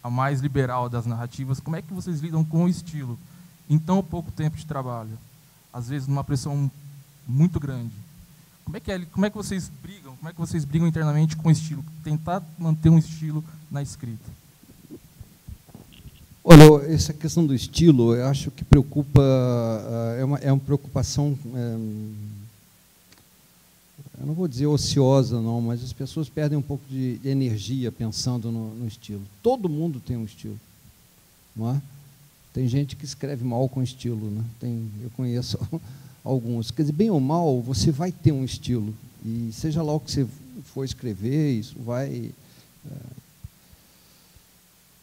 a mais liberal das narrativas, como é que vocês lidam com o estilo em tão pouco tempo de trabalho? Às vezes, numa pressão muito grande. Como é que vocês brigam? Como é que vocês brigam internamente com o estilo? Tentar manter um estilo na escrita. Olha, essa questão do estilo, eu acho que preocupa, é uma preocupação, eu não vou dizer ociosa, não, mas as pessoas perdem um pouco de energia pensando no estilo. Todo mundo tem um estilo, não é? Tem gente que escreve mal com estilo, né? Eu conheço alguns. Quer dizer, bem ou mal, você vai ter um estilo, e seja lá o que você for escrever, isso vai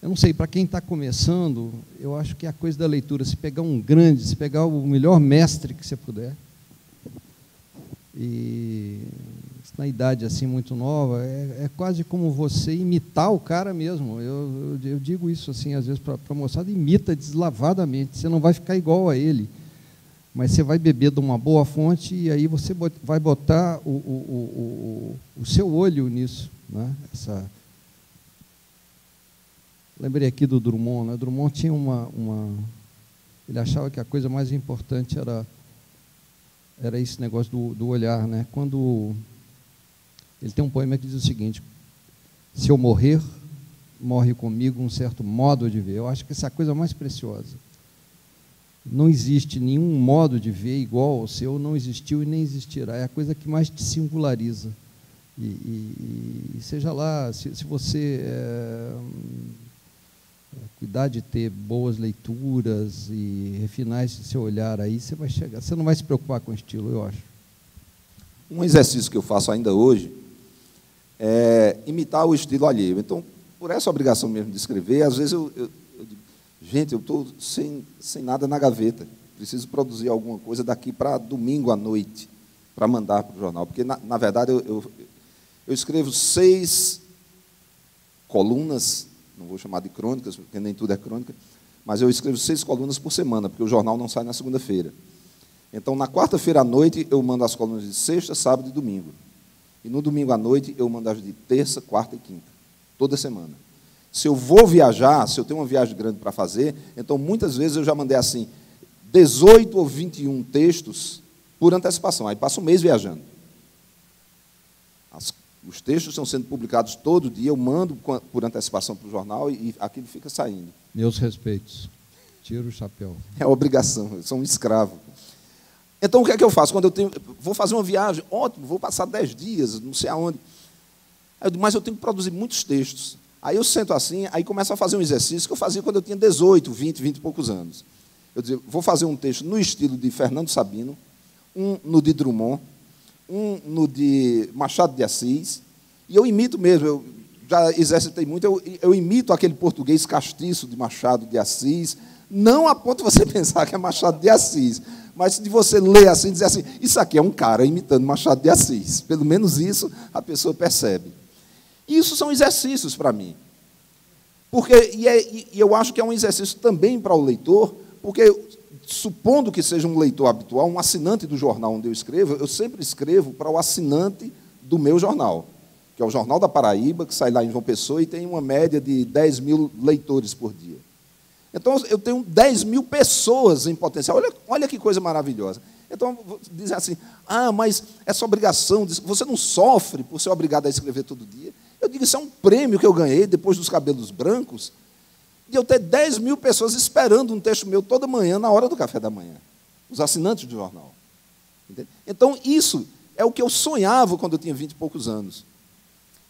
Eu não sei, para quem está começando, eu acho que a coisa da leitura, se pegar um grande, se pegar o melhor mestre que você puder, e na idade assim muito nova, é quase como você imitar o cara mesmo. Eu digo isso assim, às vezes, para a moçada, imita deslavadamente, você não vai ficar igual a ele, mas você vai beber de uma boa fonte e aí você vai botar o seu olho nisso, né? Lembrei aqui do Drummond, né? Drummond tinha ele achava que a coisa mais importante era esse negócio do olhar, né? Quando ele tem um poema que diz o seguinte: se eu morrer, morre comigo um certo modo de ver. Eu acho que essa é a coisa mais preciosa. Não existe nenhum modo de ver igual ao seu, não existiu e nem existirá. É a coisa que mais te singulariza. E seja lá, se você cuidar de ter boas leituras e refinar esse seu olhar aí, você vai chegar. Você não vai se preocupar com o estilo, eu acho. Um exercício que eu faço ainda hoje é imitar o estilo alheio. Então, por essa obrigação mesmo de escrever, às vezes eu digo, gente, eu estou sem nada na gaveta, preciso produzir alguma coisa daqui para domingo à noite, para mandar para o jornal. Porque, na verdade, eu escrevo 6 colunas, não vou chamar de crônicas, porque nem tudo é crônica, mas eu escrevo 6 colunas por semana, porque o jornal não sai na segunda-feira. Então, na quarta-feira à noite, eu mando as colunas de sexta, sábado e domingo. E no domingo à noite, eu mando as de terça, quarta e quinta, toda semana. Se eu vou viajar, se eu tenho uma viagem grande para fazer, então, muitas vezes, eu já mandei, assim, 18 ou 21 textos por antecipação. Aí passo um mês viajando. Os textos estão sendo publicados todo dia, eu mando por antecipação para o jornal e aquilo fica saindo. Meus respeitos. Tiro o chapéu. É obrigação, eu sou um escravo. Então, o que é que eu faço? Quando eu vou fazer uma viagem, ótimo, vou passar 10 dias, não sei aonde. Mas eu tenho que produzir muitos textos. Aí eu sento assim, aí começo a fazer um exercício que eu fazia quando eu tinha 18, 20 e poucos anos. Eu dizia, vou fazer um texto no estilo de Fernando Sabino, um no de Drummond, um no de Machado de Assis, e eu imito mesmo, eu já exercitei muito, eu imito aquele português castiço de Machado de Assis, não a ponto de você pensar que é Machado de Assis, mas de você ler assim, dizer assim, isso aqui é um cara imitando Machado de Assis. Pelo menos isso a pessoa percebe. Isso são exercícios para mim. E eu acho que é um exercício também para o leitor, porque, supondo que seja um leitor habitual, um assinante do jornal onde eu escrevo, eu sempre escrevo para o assinante do meu jornal, que é o Jornal da Paraíba, que sai lá em João Pessoa e tem uma média de 10 mil leitores por dia. Então, eu tenho 10 mil pessoas em potencial. Olha que coisa maravilhosa. Então, dizem assim, mas essa obrigação, você não sofre por ser obrigado a escrever todo dia? Eu digo, isso é um prêmio que eu ganhei, depois dos cabelos brancos, de eu ter 10 mil pessoas esperando um texto meu toda manhã, na hora do café da manhã. Os assinantes do jornal. Entende? Então, isso é o que eu sonhava quando eu tinha 20 e poucos anos.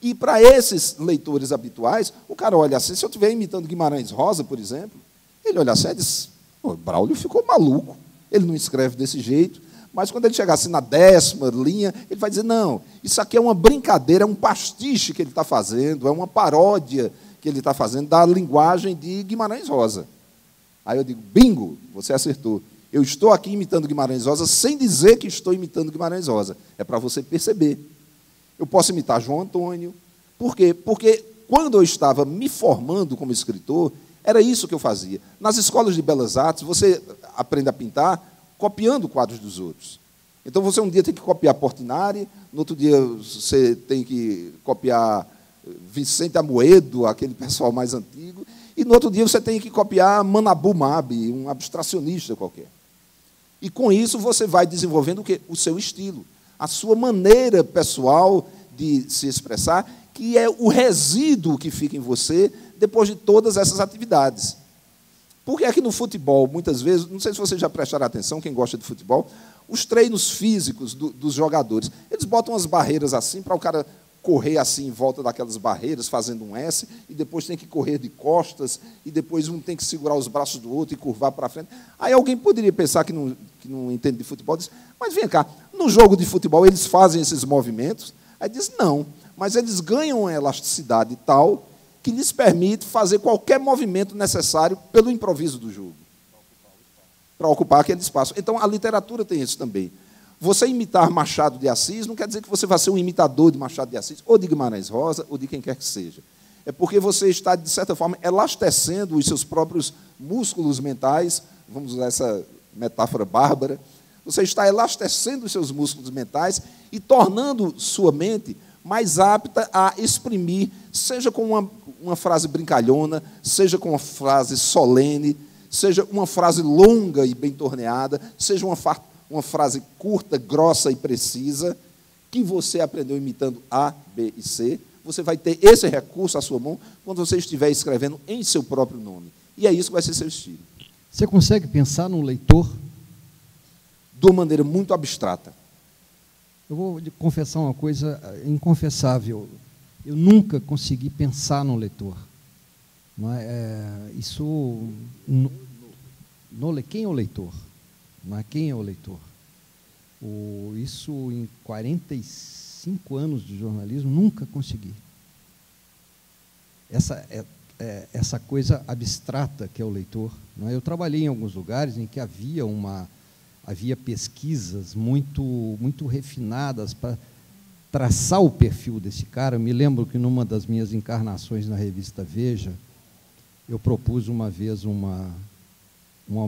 E, para esses leitores habituais, o cara olha assim, se eu estiver imitando Guimarães Rosa, por exemplo, ele olha assim e diz, o Braulio ficou maluco, ele não escreve desse jeito, mas quando ele chegar assim na 10ª linha, ele vai dizer, não, isso aqui é uma brincadeira, é um pastiche que ele está fazendo, é uma paródia que ele está fazendo da linguagem de Guimarães Rosa. Aí eu digo, bingo, você acertou. Eu estou aqui imitando Guimarães Rosa sem dizer que estou imitando Guimarães Rosa. É para você perceber. Eu posso imitar João Antônio. Por quê? Porque quando eu estava me formando como escritor, era isso que eu fazia. Nas escolas de belas artes, você aprende a pintar copiando quadros dos outros. Então, você um dia tem que copiar Portinari, no outro dia você tem que copiar Vicente Amoedo, aquele pessoal mais antigo, e no outro dia você tem que copiar Manabu Mabi, um abstracionista qualquer. E, com isso, você vai desenvolvendo o quê? O seu estilo, a sua maneira pessoal de se expressar, que é o resíduo que fica em você depois de todas essas atividades. Porque aqui no futebol, muitas vezes, não sei se vocês já prestaram atenção, quem gosta de futebol, os treinos físicos dos jogadores, eles botam umas barreiras assim, para o cara correr assim em volta daquelas barreiras, fazendo um S, e depois tem que correr de costas, e depois um tem que segurar os braços do outro e curvar para frente. Aí alguém poderia pensar que não entende de futebol, diz, mas vem cá, no jogo de futebol eles fazem esses movimentos? Aí diz, não, mas eles ganham uma elasticidade tal que lhes permite fazer qualquer movimento necessário pelo improviso do jogo, para ocupar aquele espaço. Então, a literatura tem isso também. Você imitar Machado de Assis não quer dizer que você vai ser um imitador de Machado de Assis, ou de Guimarães Rosa, ou de quem quer que seja. É porque você está, de certa forma, elastecendo os seus próprios músculos mentais, vamos usar essa metáfora bárbara, você está elastecendo os seus músculos mentais e tornando sua mente mais apta a exprimir, seja com uma frase brincalhona, seja com uma frase solene, seja uma frase longa e bem torneada, seja uma frase curta, grossa e precisa, que você aprendeu imitando A, B e C, você vai ter esse recurso à sua mão quando você estiver escrevendo em seu próprio nome. E é isso que vai ser seu estilo. Você consegue pensar num leitor? De uma maneira muito abstrata. Eu vou lhe confessar uma coisa inconfessável. Eu nunca consegui pensar num leitor. Não é? Quem é o leitor? Não é? Quem é o leitor? Isso em 45 anos de jornalismo, nunca consegui. Essa coisa abstrata que é o leitor. Não é? Eu trabalhei em alguns lugares em que havia pesquisas muito refinadas para traçar o perfil desse cara. Eu me lembro que, numa das minhas encarnações na revista Veja, eu propus uma vez uma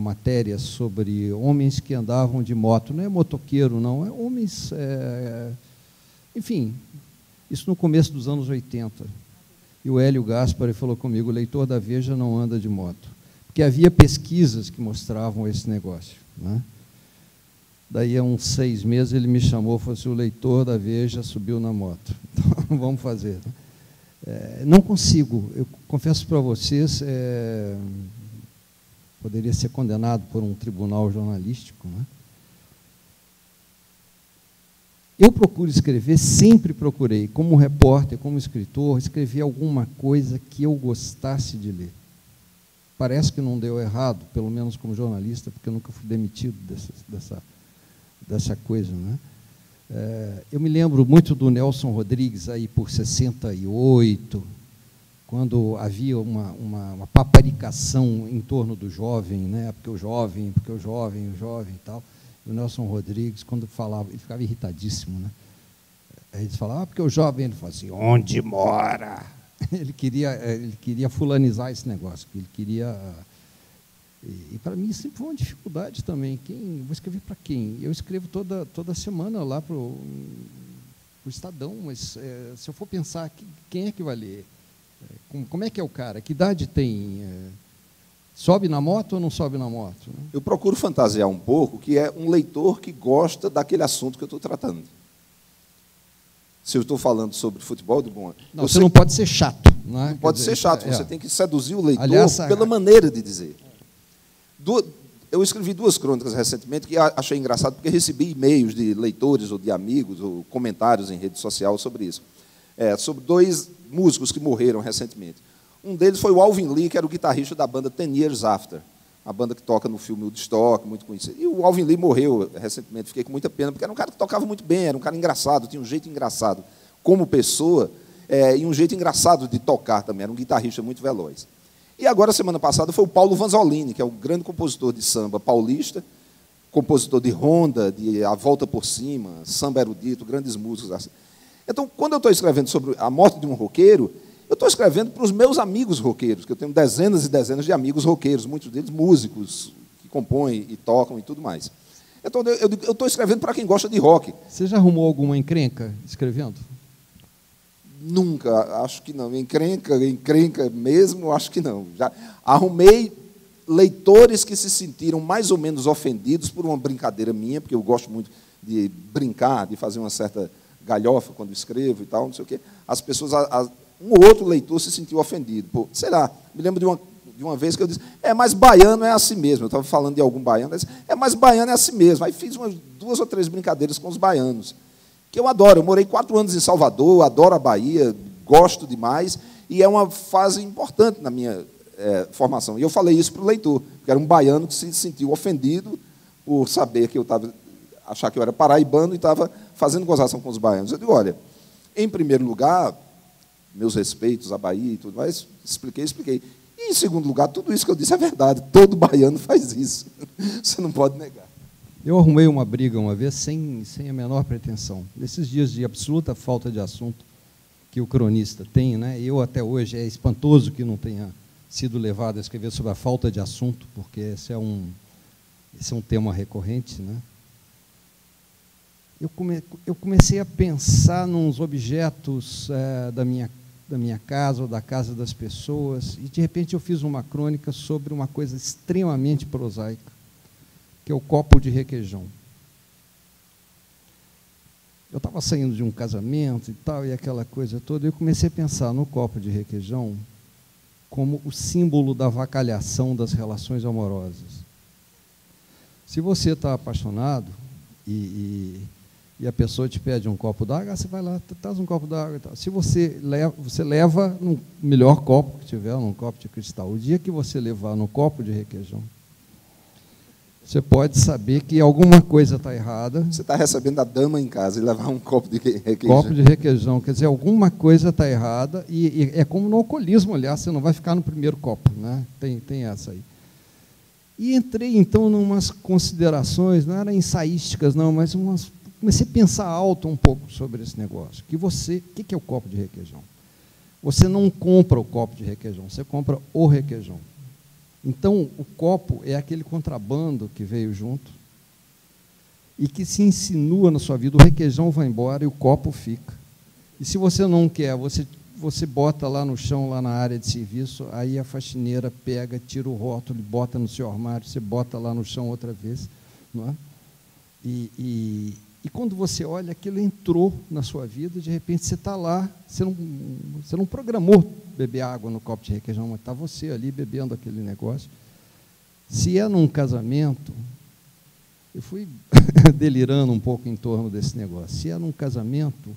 matéria sobre homens que andavam de moto. Não é motoqueiro, não, é homens... enfim, isso no começo dos anos 80. E o Hélio Gaspari falou comigo, o leitor da Veja não anda de moto. Porque havia pesquisas que mostravam esse negócio, né? Daí, há uns 6 meses, ele me chamou e falou assim, o leitor da Veja subiu na moto. Então, vamos fazer. Não consigo, eu confesso para vocês, poderia ser condenado por um tribunal jornalístico, né? Eu procuro escrever, sempre procurei, como repórter, como escritor, escrever alguma coisa que eu gostasse de ler. Parece que não deu errado, pelo menos como jornalista, porque eu nunca fui demitido dessa coisa, né? Eu me lembro muito do Nelson Rodrigues, aí por 68, quando havia uma paparicação em torno do jovem, né? Porque o jovem e tal. E o Nelson Rodrigues, quando falava, ele ficava irritadíssimo, né? Aí eles falavam, porque o jovem, ele falava assim, onde mora? Ele queria fulanizar esse negócio, ele queria... E para mim sempre foi uma dificuldade também. Vou escrever para quem? Eu escrevo toda semana lá para o Estadão, mas se eu for pensar, quem é que vai ler? Como é que é o cara? Que idade tem? Sobe na moto ou não sobe na moto? Né? Eu procuro fantasiar um pouco que é um leitor que gosta daquele assunto que eu estou tratando. Se eu estou falando sobre futebol, não, você não pode ser chato. Não pode ser chato, você tem que seduzir o leitor pela maneira de dizer. Eu escrevi 2 crônicas recentemente que achei engraçado, porque recebi e-mails de leitores ou de amigos, ou comentários em rede social sobre isso. Sobre 2 músicos que morreram recentemente. Um deles foi o Alvin Lee, que era o guitarrista da banda 10 Years After, a banda que toca no filme Woodstock, muito conhecida. E o Alvin Lee morreu recentemente, fiquei com muita pena, porque era um cara que tocava muito bem, era um cara engraçado, tinha um jeito engraçado como pessoa, e um jeito engraçado de tocar também, era um guitarrista muito veloz. E agora, semana passada, foi o Paulo Vanzolini, que é um grande compositor de samba paulista, compositor de Ronda, de A Volta por Cima, samba erudito, grandes músicos assim. Então, quando eu estou escrevendo sobre a morte de um roqueiro, eu estou escrevendo para os meus amigos roqueiros, que eu tenho dezenas e dezenas de amigos roqueiros, muitos deles músicos, que compõem e tocam e tudo mais. Então, eu estou escrevendo para quem gosta de rock. Você já arrumou alguma encrenca escrevendo? Nunca, acho que não. Encrenca mesmo, acho que não. Já arrumei leitores que se sentiram mais ou menos ofendidos por uma brincadeira minha, porque eu gosto muito de brincar, de fazer uma certa galhofa quando escrevo e tal, não sei o quê. As pessoas, um ou outro leitor se sentiu ofendido. Pô, sei lá, me lembro de uma vez que eu disse, mas baiano é assim mesmo. Eu estava falando de algum baiano, eu disse, mas baiano é assim mesmo. Aí fiz 2 ou 3 brincadeiras com os baianos, que eu adoro. Eu morei 4 anos em Salvador, adoro a Bahia, gosto demais, e é uma fase importante na minha formação. E eu falei isso para o leitor, porque era um baiano que se sentiu ofendido por saber que eu estava, achar que eu era paraibano e estava fazendo gozação com os baianos. Eu digo, olha, Em primeiro lugar, meus respeitos à Bahia e tudo mais, expliquei. E, em segundo lugar, tudo isso que eu disse é verdade. Todo baiano faz isso. Você não pode negar. Eu arrumei uma briga uma vez sem a menor pretensão. Nesses dias de absoluta falta de assunto que o cronista tem, né? Eu, até hoje, é espantoso que não tenha sido levado a escrever sobre a falta de assunto, porque esse é um tema recorrente, né? Eu comecei a pensar nos objetos da minha casa ou da casa das pessoas, e, de repente, eu fiz uma crônica sobre uma coisa extremamente prosaica, que é o copo de requeijão. Eu estava saindo de um casamento e tal, e aquela coisa toda, e eu comecei a pensar no copo de requeijão como o símbolo da avacalhação das relações amorosas. Se você está apaixonado e a pessoa te pede um copo d'água, você vai lá, traz um copo d'água e tal. Se você leva no melhor copo que tiver, num copo de cristal. O dia que você levar no copo de requeijão, você pode saber que alguma coisa está errada. Você está recebendo a dama em casa e levar um copo de requeijão. Copo de requeijão, quer dizer, alguma coisa está errada, e é como no alcoolismo, aliás, você não vai ficar no primeiro copo, né? Tem essa aí. E entrei, então, em umas considerações, não eram ensaísticas, não, mas comecei a pensar alto um pouco sobre esse negócio. O que é o copo de requeijão? Você não compra o copo de requeijão, você compra o requeijão. Então, o copo é aquele contrabando que veio junto e que se insinua na sua vida. O requeijão vai embora e o copo fica. E se você não quer, você bota lá no chão, lá na área de serviço, aí a faxineira pega, tira o rótulo, bota no seu armário, você bota lá no chão outra vez. Não é? E quando você olha, aquilo entrou na sua vida, de repente você está lá, você não programou beber água no copo de requeijão, mas está você ali bebendo aquele negócio. Se é num casamento, eu fui delirando um pouco em torno desse negócio, se é num casamento,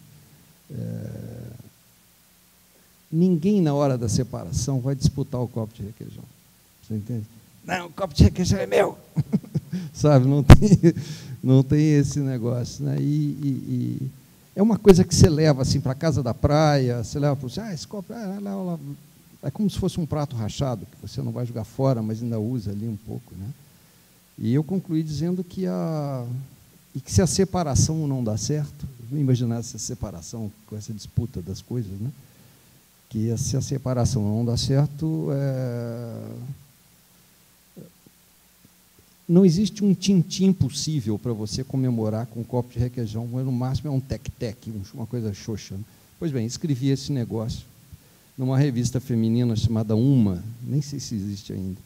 ninguém na hora da separação vai disputar o copo de requeijão. Você entende? Não, o copo de requeijão é meu. Sabe, não tem esse negócio, né? E é uma coisa que você leva assim para a casa da praia, você leva para você, esse copo é como se fosse um prato rachado, que você não vai jogar fora, mas ainda usa ali um pouco, né? E eu concluí dizendo que se a separação não dá certo, não imaginar essa separação com essa disputa das coisas, né? Que se a separação não dá certo, não existe um tintim possível para você comemorar com um copo de requeijão, mas no máximo é um tec-tec, uma coisa xoxa. Pois bem, escrevi esse negócio numa revista feminina chamada Uma, nem sei se existe ainda.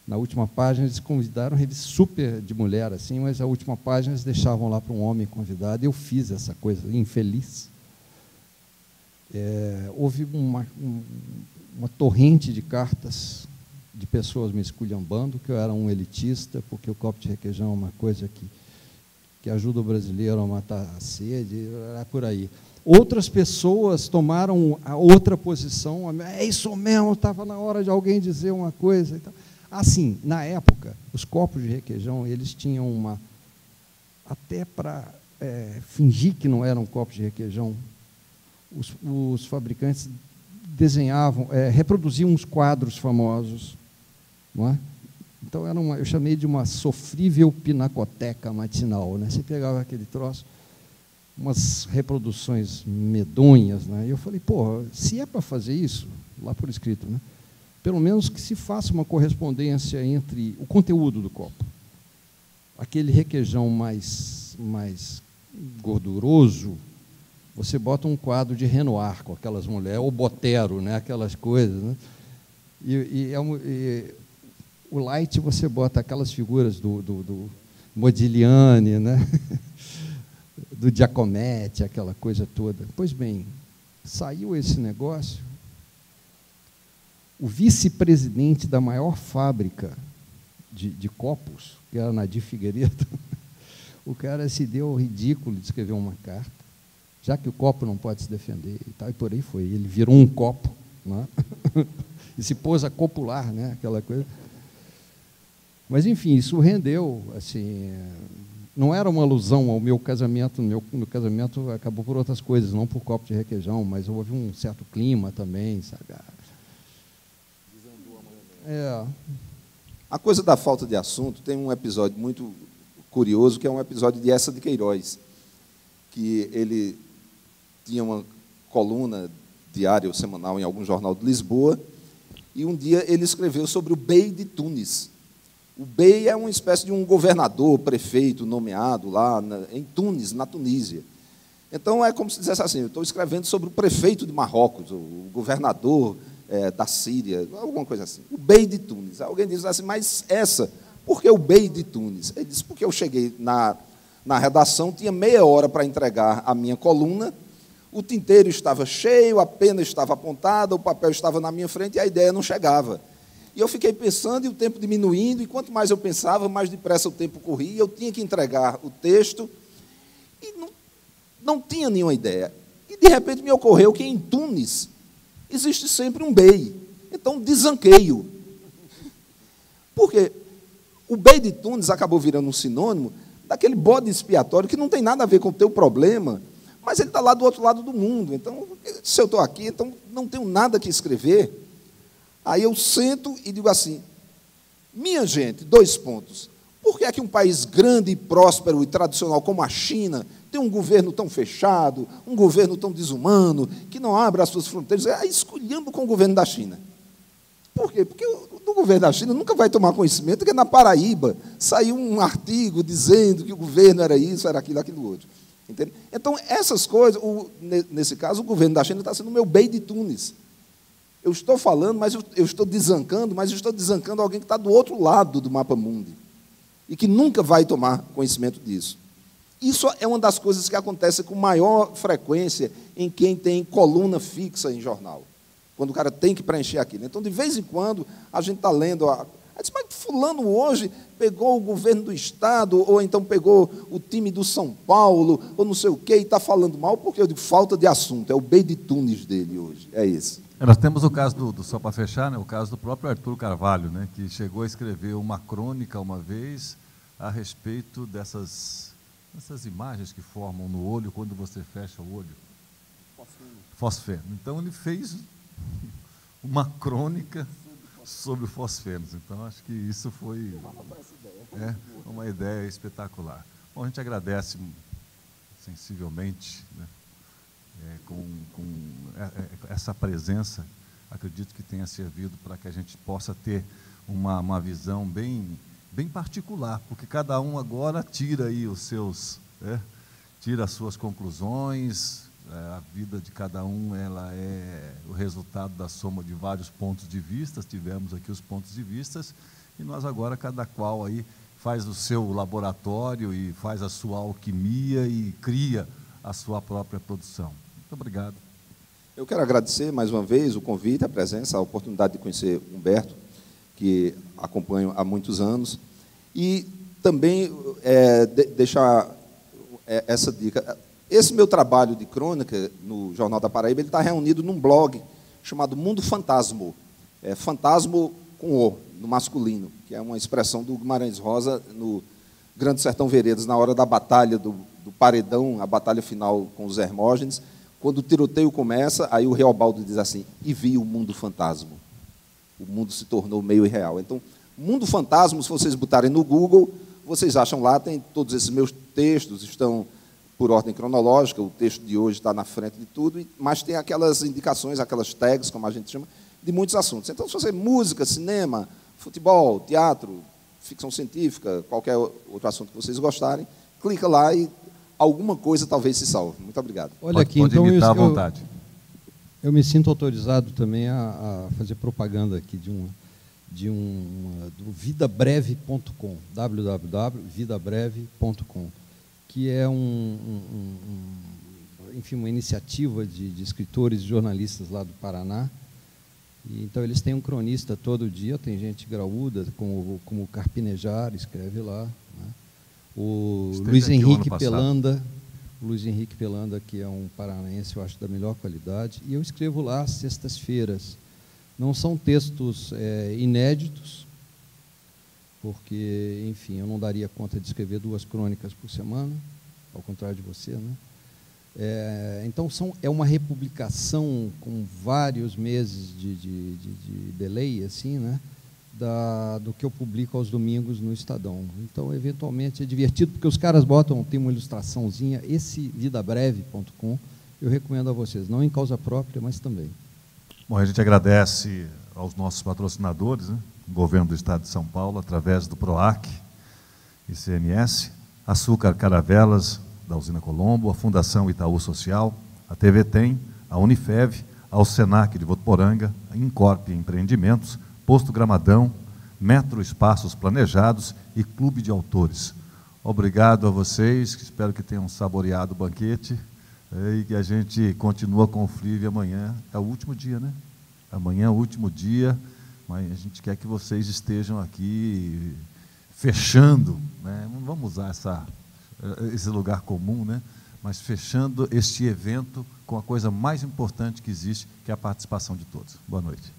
Na última página eles convidaram, uma revista super de mulher, assim, mas a última página eles deixavam lá para um homem convidado, e eu fiz essa coisa infeliz. Houve uma torrente de cartas de pessoas me esculhambando, que eu era um elitista, porque o copo de requeijão é uma coisa que ajuda o brasileiro a matar a sede, era por aí. Outras pessoas tomaram a outra posição, é isso mesmo, estava na hora de alguém dizer uma coisa. E tal. Assim, na época, os copos de requeijão, eles tinham até para fingir que não eram copos de requeijão, os fabricantes desenhavam, reproduziam uns quadros famosos, não é? Então, eu chamei de uma sofrível pinacoteca matinal, né? Você pegava aquele troço, umas reproduções medonhas, né? E eu falei, se é para fazer isso, lá por escrito, né? Pelo menos que se faça uma correspondência entre o conteúdo do copo, aquele requeijão mais gorduroso, você bota um quadro de Renoir com aquelas mulheres, ou Botero, né? Aquelas coisas, né? E o light você bota aquelas figuras do Modigliani, né? Do Giacometti, aquela coisa toda. Pois bem, saiu esse negócio, o vice-presidente da maior fábrica de copos, que era Nadir Figueiredo, o cara se deu ao ridículo de escrever uma carta, já que o copo não pode se defender e tal, e por aí foi. Ele virou um copo, né? E se pôs a copular, né? Aquela coisa. Mas, enfim, isso rendeu assim, não era uma alusão ao meu casamento, meu casamento acabou por outras coisas, não por copo de requeijão, mas houve um certo clima também, sabe? A coisa da falta de assunto tem um episódio muito curioso, que é um episódio de Eça de Queiroz, que ele tinha uma coluna diária ou semanal em algum jornal de Lisboa, e um dia ele escreveu sobre o Bey de Tunis. O Bey é uma espécie de um governador, prefeito nomeado lá em Tunis, na Tunísia. Então é como se dissesse assim, eu estou escrevendo sobre o prefeito de Marrocos, o governador da Síria, alguma coisa assim. O Bey de Tunis. Alguém diz assim, mas por que o Bey de Tunis? Ele disse, porque eu cheguei na redação, tinha meia hora para entregar a minha coluna, o tinteiro estava cheio, a pena estava apontada, o papel estava na minha frente e a ideia não chegava. E eu fiquei pensando e o tempo diminuindo, e quanto mais eu pensava, mais depressa o tempo corria, eu tinha que entregar o texto e não tinha nenhuma ideia. E, de repente, me ocorreu que em Tunis existe sempre um Bey. Então, desanqueio. Por quê? O Bey de Tunis acabou virando um sinônimo daquele bode expiatório que não tem nada a ver com o teu problema, mas ele está lá do outro lado do mundo. Então, se eu estou aqui, então não tenho nada que escrever. Aí eu sento e digo assim, minha gente, 2 pontos. Por que é que um país grande, próspero e tradicional como a China tem um governo tão fechado, um governo tão desumano, que não abre as suas fronteiras, escolhendo com o governo da China? Por quê? Porque o governo da China nunca vai tomar conhecimento que na Paraíba saiu um artigo dizendo que o governo era isso, era aquilo, aquilo outro. Entende? Então, essas coisas, nesse caso, o governo da China está sendo o meu Bey de Tunis. Eu estou falando, mas eu estou desancando, alguém que está do outro lado do mapa mundi e que nunca vai tomar conhecimento disso. Isso é uma das coisas que acontece com maior frequência em quem tem coluna fixa em jornal, quando o cara tem que preencher aquilo. Então, de vez em quando, a gente está lendo, mas fulano hoje pegou o governo do Estado, ou então pegou o time do São Paulo, ou não sei o quê, e está falando mal, porque eu digo, falta de assunto, é o Bey de Tunis dele hoje, é esse. Nós temos o caso só para fechar, né, o caso do próprio Arthur Carvalho, né, que chegou a escrever uma crônica uma vez a respeito dessas imagens que formam no olho quando você fecha o olho. Fosfeno. Então ele fez uma crônica sobre fosfenos. Então acho que isso foi uma ideia espetacular. Bom, a gente agradece sensivelmente, né, com essa presença, acredito que tenha servido para que a gente possa ter uma visão bem particular, porque cada um agora tira aí tira as suas conclusões, a vida de cada um ela é o resultado da soma de vários pontos de vista, tivemos aqui os pontos de vista, e nós agora, cada qual aí faz o seu laboratório e faz a sua alquimia e cria a sua própria produção. Muito obrigado. Eu quero agradecer mais uma vez o convite, a presença, a oportunidade de conhecer Humberto, que acompanho há muitos anos, e também deixar essa dica. Esse meu trabalho de crônica no Jornal da Paraíba, ele está reunido num blog chamado Mundo Fantasmo, fantasmo com O, no masculino, que é uma expressão do Guimarães Rosa no Grande Sertão Veredas, na hora da batalha do paredão, a batalha final com os Hermógenes. Quando o tiroteio começa, aí o Reobaldo diz assim, e vi o mundo fantasma. O mundo se tornou meio irreal. Então, Mundo Fantasma, se vocês botarem no Google, vocês acham lá, tem todos esses meus textos, estão por ordem cronológica, o texto de hoje está na frente de tudo, mas tem aquelas indicações, aquelas tags, como a gente chama, de muitos assuntos. Então, se você música, cinema, futebol, teatro, ficção científica, qualquer outro assunto que vocês gostarem, clica lá e alguma coisa talvez se salve. Muito obrigado. Olha aqui, pode então imitar à vontade. Eu me sinto autorizado também a fazer propaganda aqui do vidabreve.com, www.vidabreve.com, que é enfim, uma iniciativa de escritores e jornalistas lá do Paraná. E, então, eles têm um cronista todo dia, tem gente graúda, como o Carpinejar, escreve lá, né? O Luiz Henrique Pelanda, que é um paranaense, eu acho, da melhor qualidade, e eu escrevo lá às sextas-feiras. Não são textos inéditos, porque, enfim, eu não daria conta de escrever 2 crônicas por semana, ao contrário de você, né? Então, é uma republicação com vários meses de delay, assim, né? Do que eu publico aos domingos no Estadão. Então, eventualmente, é divertido, porque os caras tem uma ilustraçãozinha, esse vidabreve.com, eu recomendo a vocês, não em causa própria, mas também. Bom, a gente agradece aos nossos patrocinadores, né? O Governo do Estado de São Paulo, através do PROAC, ICMS, Açúcar Caravelas, da Usina Colombo, a Fundação Itaú Social, a TV Tem, a Unifev, ao Senac de Votuporanga, a Incorp Empreendimentos, Posto Gramadão, Metro Espaços Planejados e Clube de Autores. Obrigado a vocês, espero que tenham saboreado o banquete e que a gente continua com o Flívio amanhã. É o último dia, né? Amanhã é o último dia, mas a gente quer que vocês estejam aqui fechando, né? Não vamos usar esse lugar comum, né? Mas fechando este evento com a coisa mais importante que existe, que é a participação de todos. Boa noite.